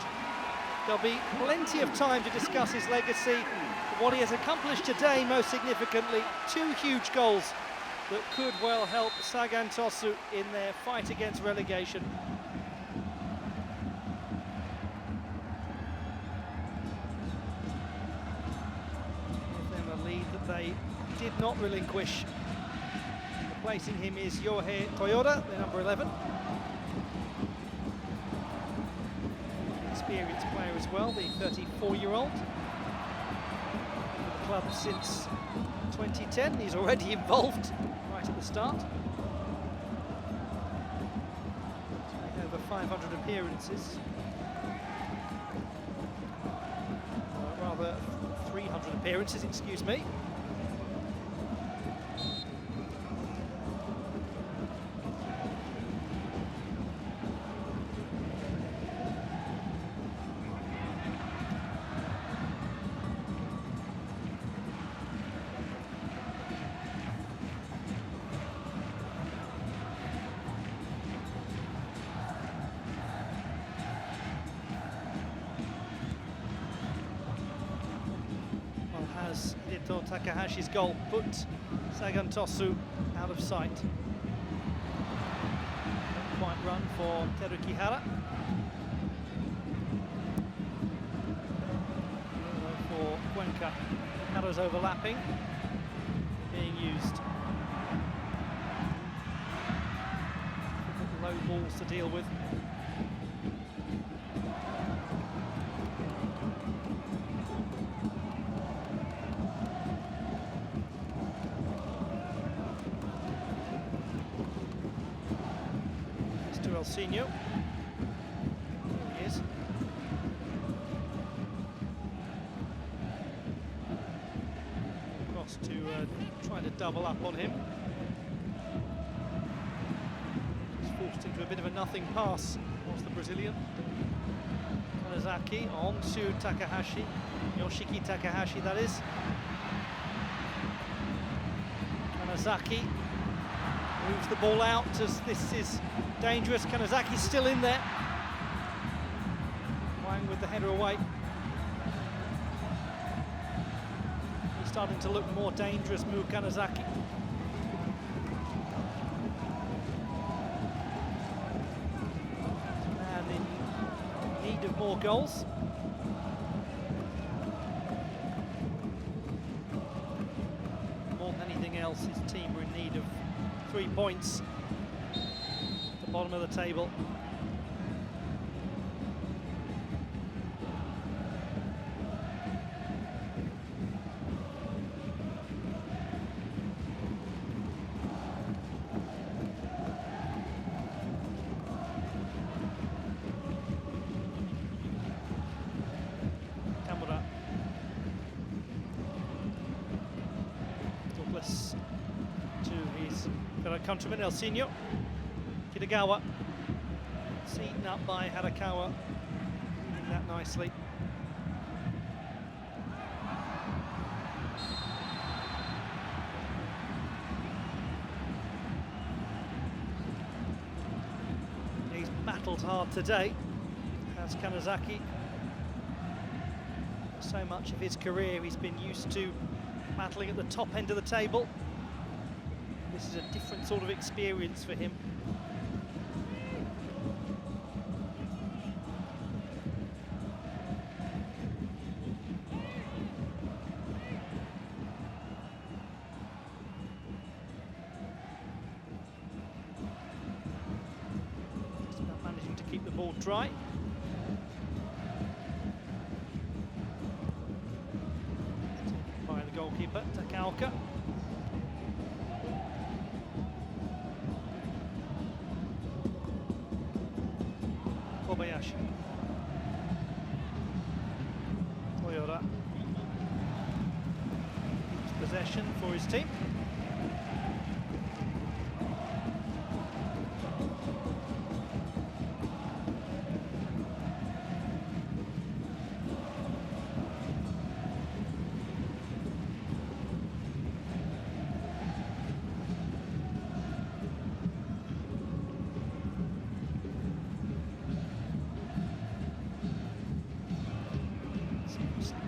There'll be plenty of time to discuss his legacy, but what he has accomplished today, most significantly, 2 huge goals that could well help Sagan Tosu in their fight against relegation. Give them a lead that they did not relinquish. Replacing him is Yohei Toyoda, the number 11. Experienced player as well, the 34-year-old. The club since 2010, he's already involved right at the start. Over 500 appearances. Rather 300 appearances, excuse me. Takahashi's goal put Sagan Tosu out of sight. Quite run for Terukihara. For Cuenca. Hara's overlapping, being used. Low balls to deal with. Senior. There he is. Cross to try to double up on him. He's forced into a bit of a nothing pass, was the Brazilian. Kanazaki on to Takahashi. Yoshiki Takahashi, that is. Kanazaki moves the ball out as this is dangerous. Kanazaki's still in there. Wang with the header away. He's starting to look more dangerous, Mu Kanazaki. And in need of more goals. More than anything else, his team are in need of 3 points. Bottom of the table. Kamura. Douglas to his fellow countryman El Senior. Kitagawa, seen up by Harakawa, doing that nicely. He's battled hard today, as Kanazaki. So much of his career he's been used to battling at the top end of the table. This is a different sort of experience for him. Ball dry. By the goalkeeper, Takaoka. Kobayashi. Toyoda. Possession for his team.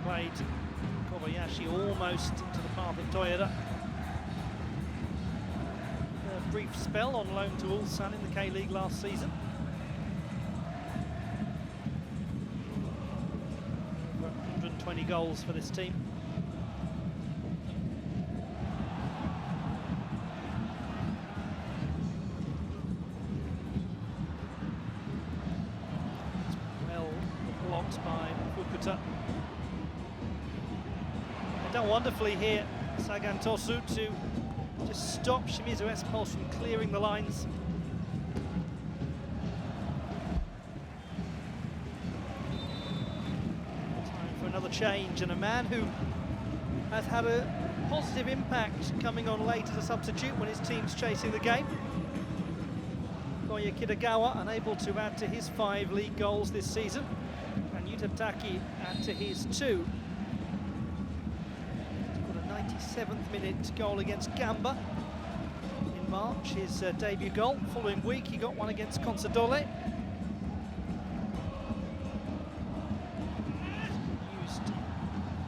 Played Kobayashi almost into the path of Toyoda. brief spell on loan to Ulsan in the K-League last season. 120 goals for this team. Well blocked by Fukuta. They've done wonderfully here, Sagan Tosu, to just stop Shimizu S-Pulse from clearing the lines. Time for another change, and a man who has had a positive impact coming on late as a substitute when his team's chasing the game. Koya Kitagawa unable to add to his 5 league goals this season, and Yuta Taki add to his 2. 97th minute goal against Gamba in March, his debut goal. Following week he got one against Consadole. Used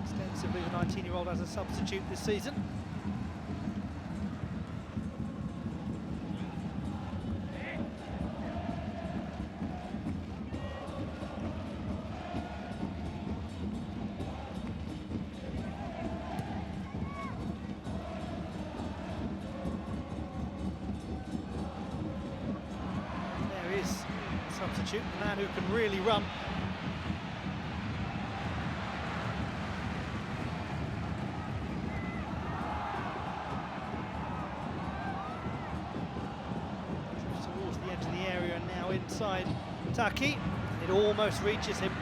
extensively, the 19-year-old, as a substitute this season. Substitute, the man who can really run. Drifts towards the edge of the area and now inside Taki. It almost reaches him.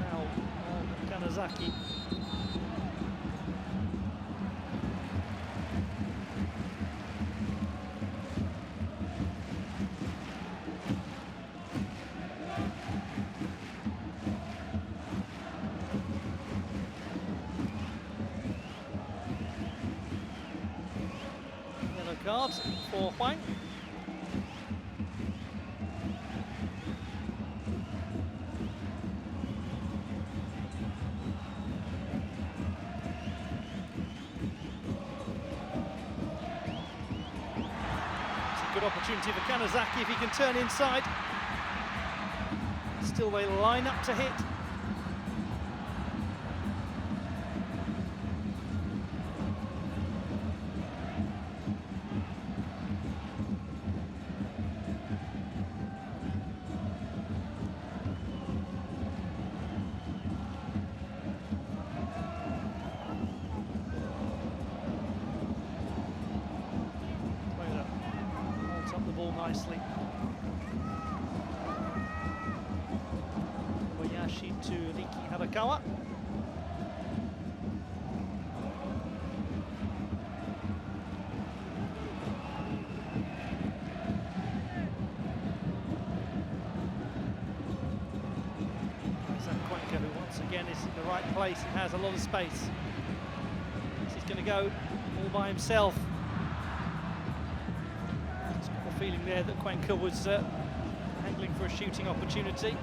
Foul on Kanazaki. Card for Huang. It's a good opportunity for Kanazaki if he can turn inside. Still they line up to hit. Nicely. Kobayashi to Riki Harakawa. Cuenca, who once again is in the right place and has a lot of space. He's going to go all by himself. Feeling there that Cuenca was angling for a shooting opportunity.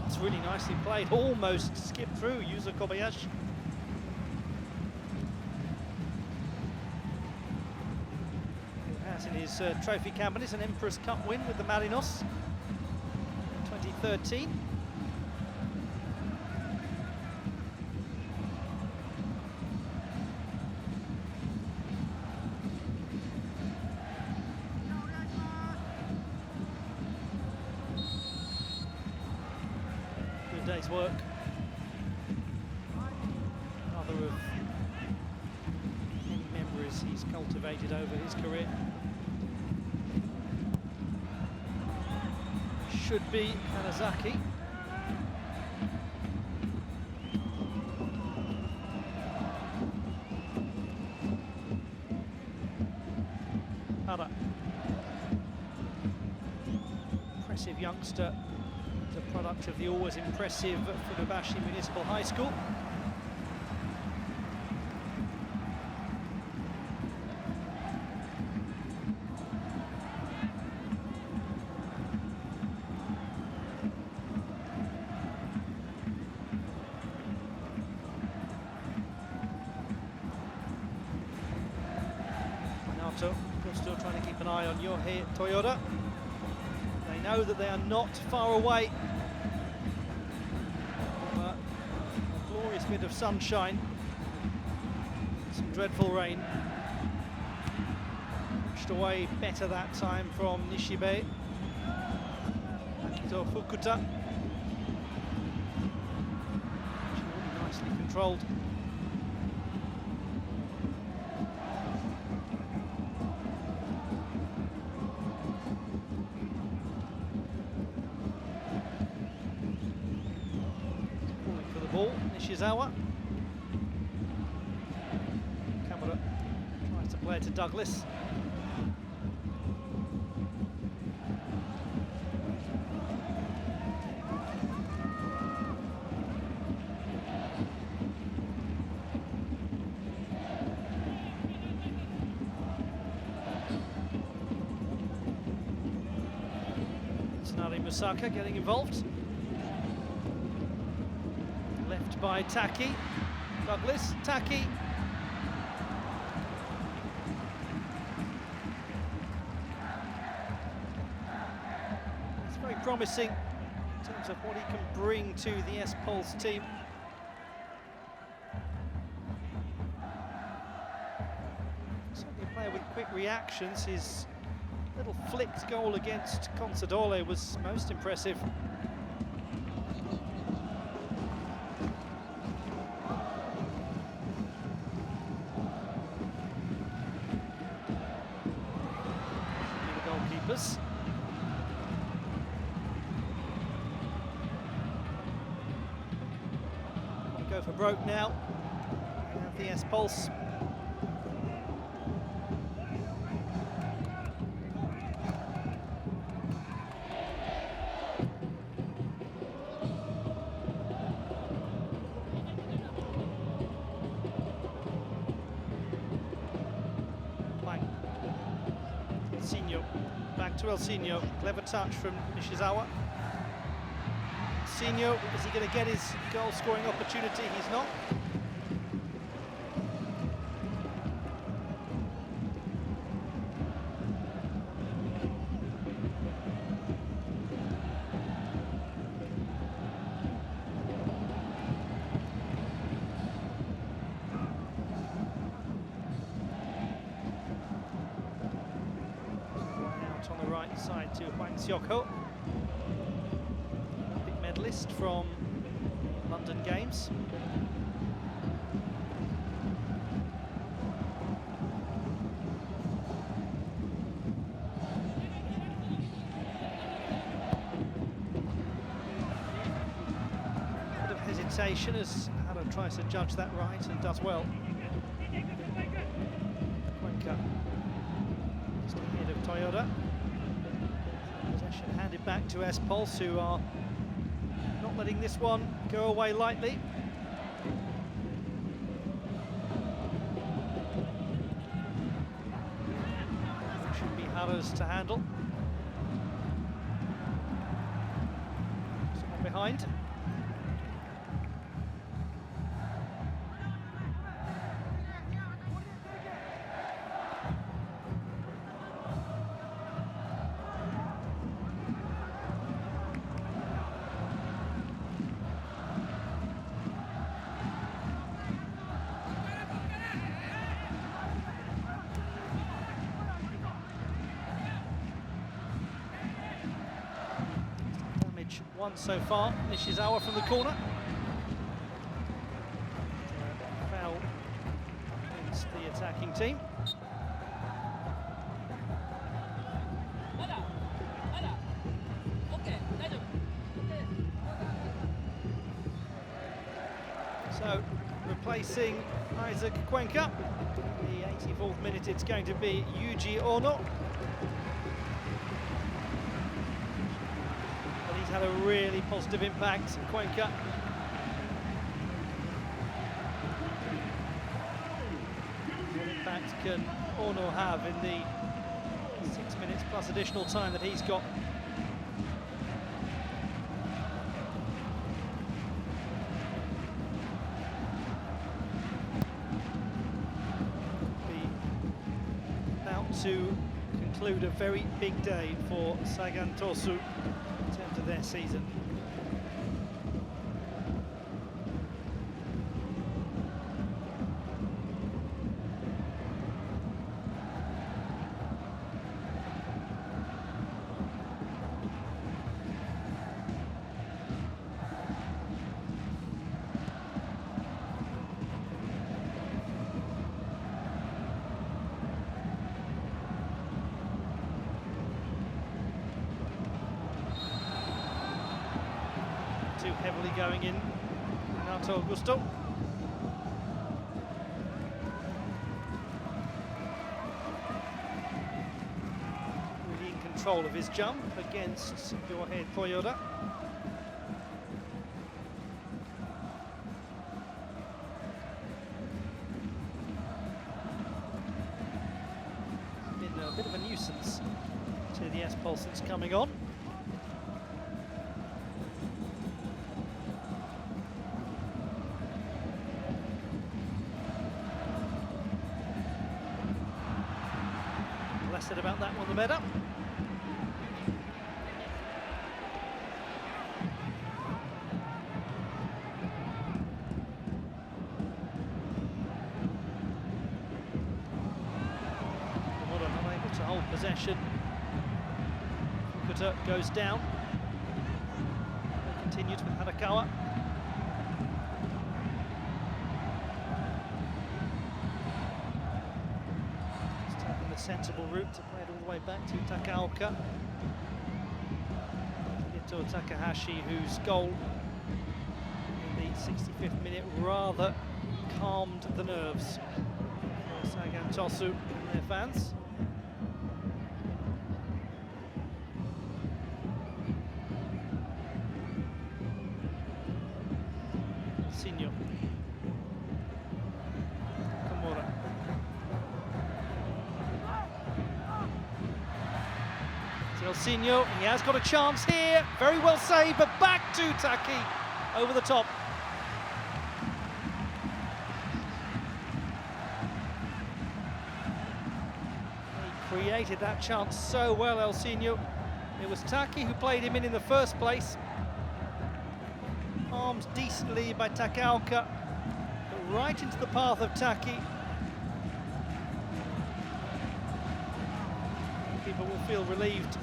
It's really nicely played, almost skipped through Yuzo Kobayashi. Who has in his trophy cabinet an Emperor's Cup win with the Marinos in 2013. Day's work. Another of many memories he's cultivated over his career. Should be Kanazaki. impressive youngster, the product of the always impressive Funabashi Municipal High School. Still trying to keep an eye on Yohei Toyoda. They know that they are not far away from a glorious bit of sunshine. Some dreadful rain. Pushed away better that time from Nishibe. Akito Fukuta. Really nicely controlled. Nishizawa. Kamura tries to play it to Douglas. Tsunari Musaka getting involved. Left by Taki. Douglas, Taki. It's very promising in terms of what he can bring to the S-Pulse team. Certainly a player with quick reactions. His little flicked goal against Consadole was most impressive. Go for broke now. We have the S-Pulse. Bang. Elsinho. Back to Elsinho. Clever touch from Nishizawa. Elsinho, is he going to get his goal-scoring opportunity? He's not. Out on the right side to Hwang Seok-ho. Medalist from London Games. Bit of hesitation as Adam tries to judge that right and does well. Cuenca just ahead of Toyoda. Possession handed back to S-Pulse, who are not letting this one go away lightly. Should be Hara's to handle. Someone behind. One so far. Nishizawa from the corner. Foul against the attacking team. So, replacing Isaac Cuenca. The 84th minute, it's going to be Yuji Ono. had a really positive impact in Cuenca. What impact can Ono have in the 6 minutes plus additional time that he's got? Be about to conclude a very big day for Sagan Tosu in terms of their season. Too heavily going in, Renato Augusto. Really in control of his jump against your head Toyoda. Been a bit of a nuisance to the S-Pulse since coming on. Less said about that one, the better. Not unable to hold possession. Fukuta goes down. Continued with Harakawa. Sensible route to play it all the way back to Takaoka. Ito Takahashi, whose goal in the 65th minute rather calmed the nerves for Sagan Tosu and their fans. Sinyo. Elsinho, he has got a chance here, very well saved, but back to Taki, over the top. He created that chance so well, Elsinho. It was Taki who played him in the first place. Armed decently by Takaoka, but right into the path of Taki. People will feel relieved.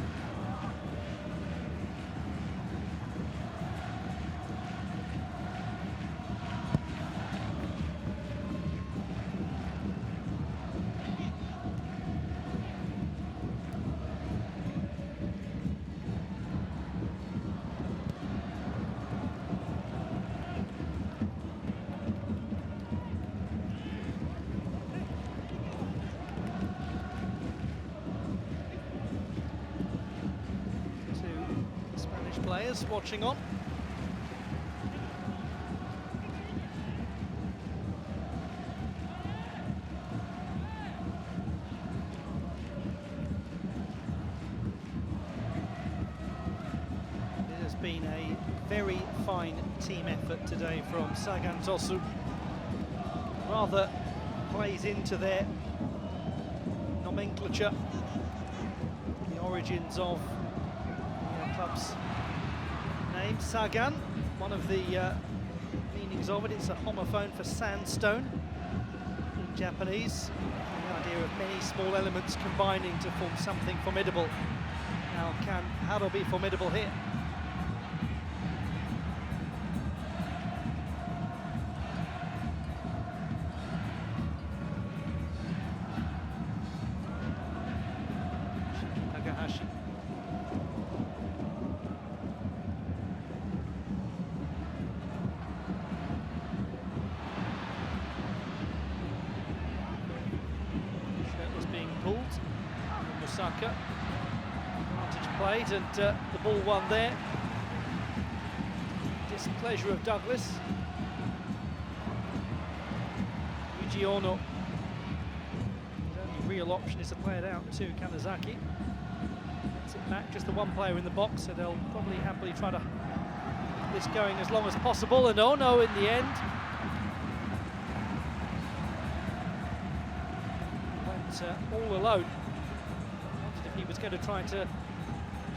Players watching on. It has been a very fine team effort today from Sagan Tosu. Rather plays into their nomenclature, the origins of the club's name, Sagan. One of the meanings of it's a homophone for sandstone in Japanese. The idea of many small elements combining to form something formidable. Now, can Haro be formidable here? Takahashi. Musaka, advantage played, and the ball won there. displeasure of Douglas. Yuji Ono. His only real option is to play it out to Kanazaki. Gets it back, just the one player in the box, so they'll probably happily try to keep this going as long as possible. And Ono in the end went all alone. Wondered if he was going to try to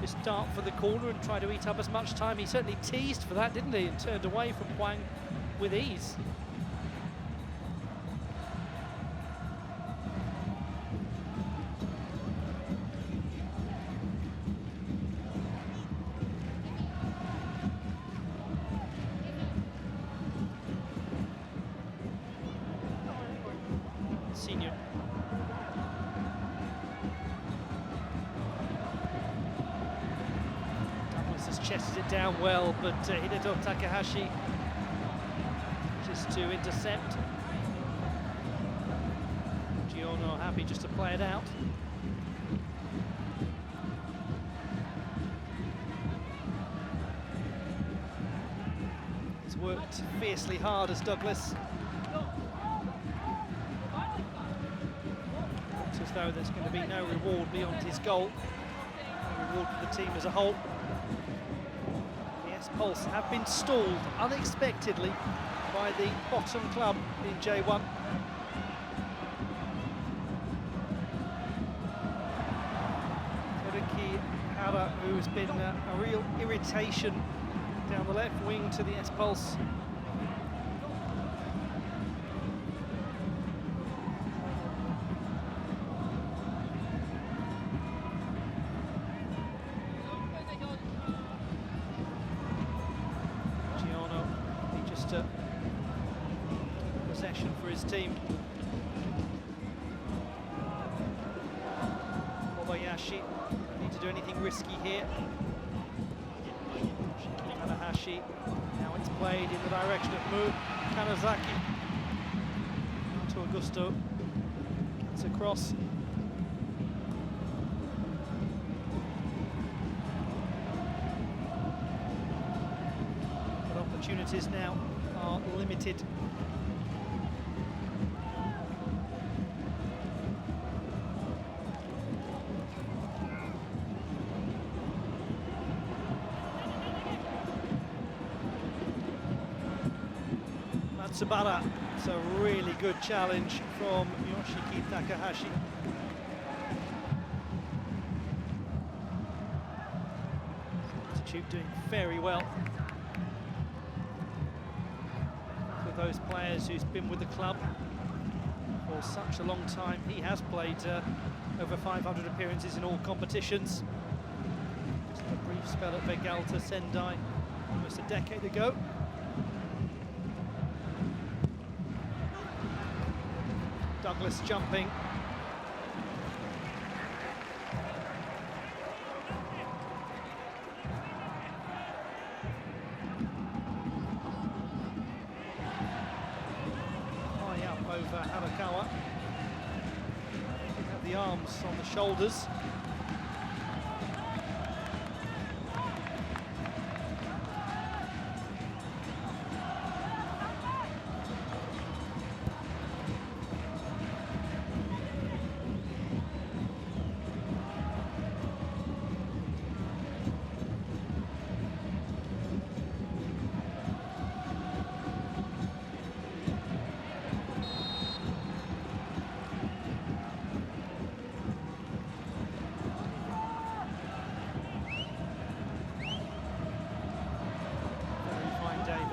just dart for the corner and try to eat up as much time. He certainly teased for that, didn't he? And turned away from Hwang with ease. Senior. Douglas has chested it down well, but Hideto Takahashi just to intercept. Giono happy just to play it out. He's worked fiercely hard as Douglas. As though there's going to be no reward beyond his goal, no reward for the team as a whole. The S-Pulse have been stalled unexpectedly by the bottom club in J1. Teruki Hara, who has been a real irritation down the left wing to the S-Pulse. Possession for his team. Kobayashi don't need to do anything risky here. Tanahashi, now it's played in the direction of Mu. Kanazaki to Augusto, gets across. But opportunities now are limited. Matsubara, it's a really good challenge from Yoshiki Takahashi. Substitute doing very well. For those players who's been with the club for such a long time, he has played over 500 appearances in all competitions. Just a brief spell at Vegalta Sendai almost a decade ago. Douglas jumping. High up over Harakawa. Have the arms on the shoulders.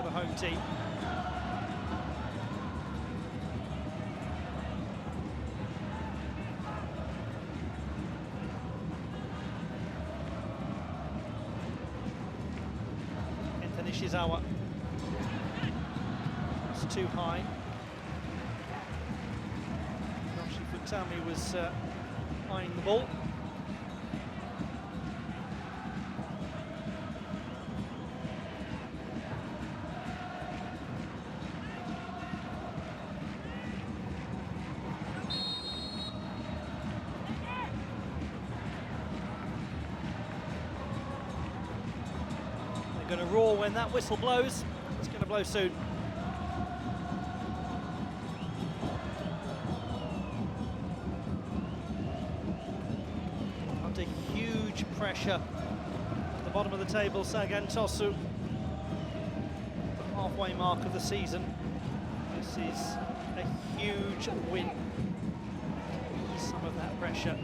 Home team. Enta Nishizawa. It's too high. Yoshi Futami was eyeing the ball. I'm going to roar when that whistle blows. It's going to blow soon. Under huge pressure at the bottom of the table, Sagan Tosu. The halfway mark of the season. This is a huge win. Ease some of that pressure.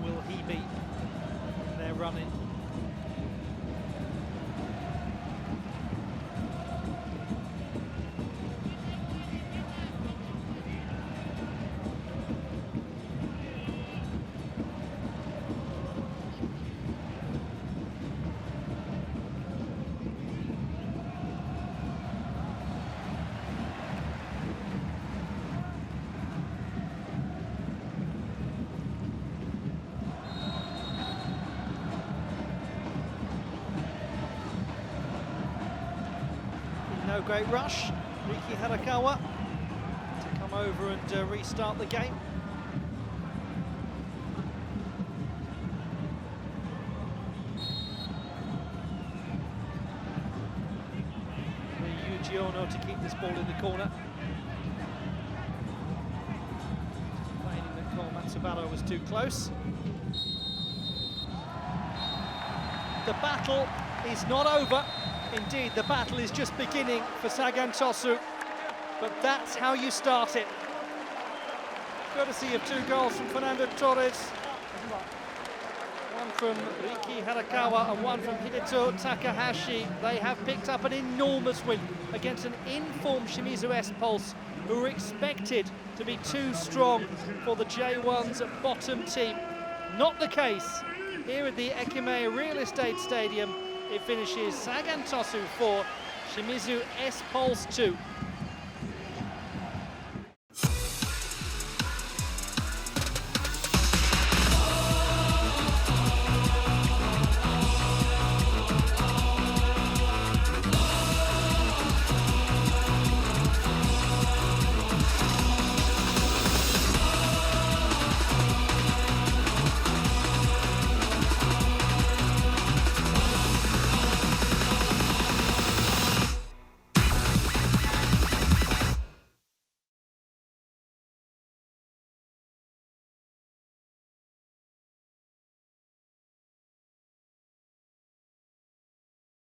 Will he be in their running? No great rush. Riki Harakawa to come over and restart the game. Yuji Ono to keep this ball in the corner. Complaining that Cole Matsubara was too close. The battle is not over. Indeed, the battle is just beginning for Sagan Tosu, but that's how you start it. Courtesy of 2 goals from Fernando Torres, one from Riki Harakawa and one from Hideto Takahashi. They have picked up an enormous win against an in-form Shimizu S-Pulse, who were expected to be too strong for the J1's bottom team. Not the case here at the Ekimae Real Estate Stadium. It finishes Sagan Tosu 4, Shimizu S-Pulse 2.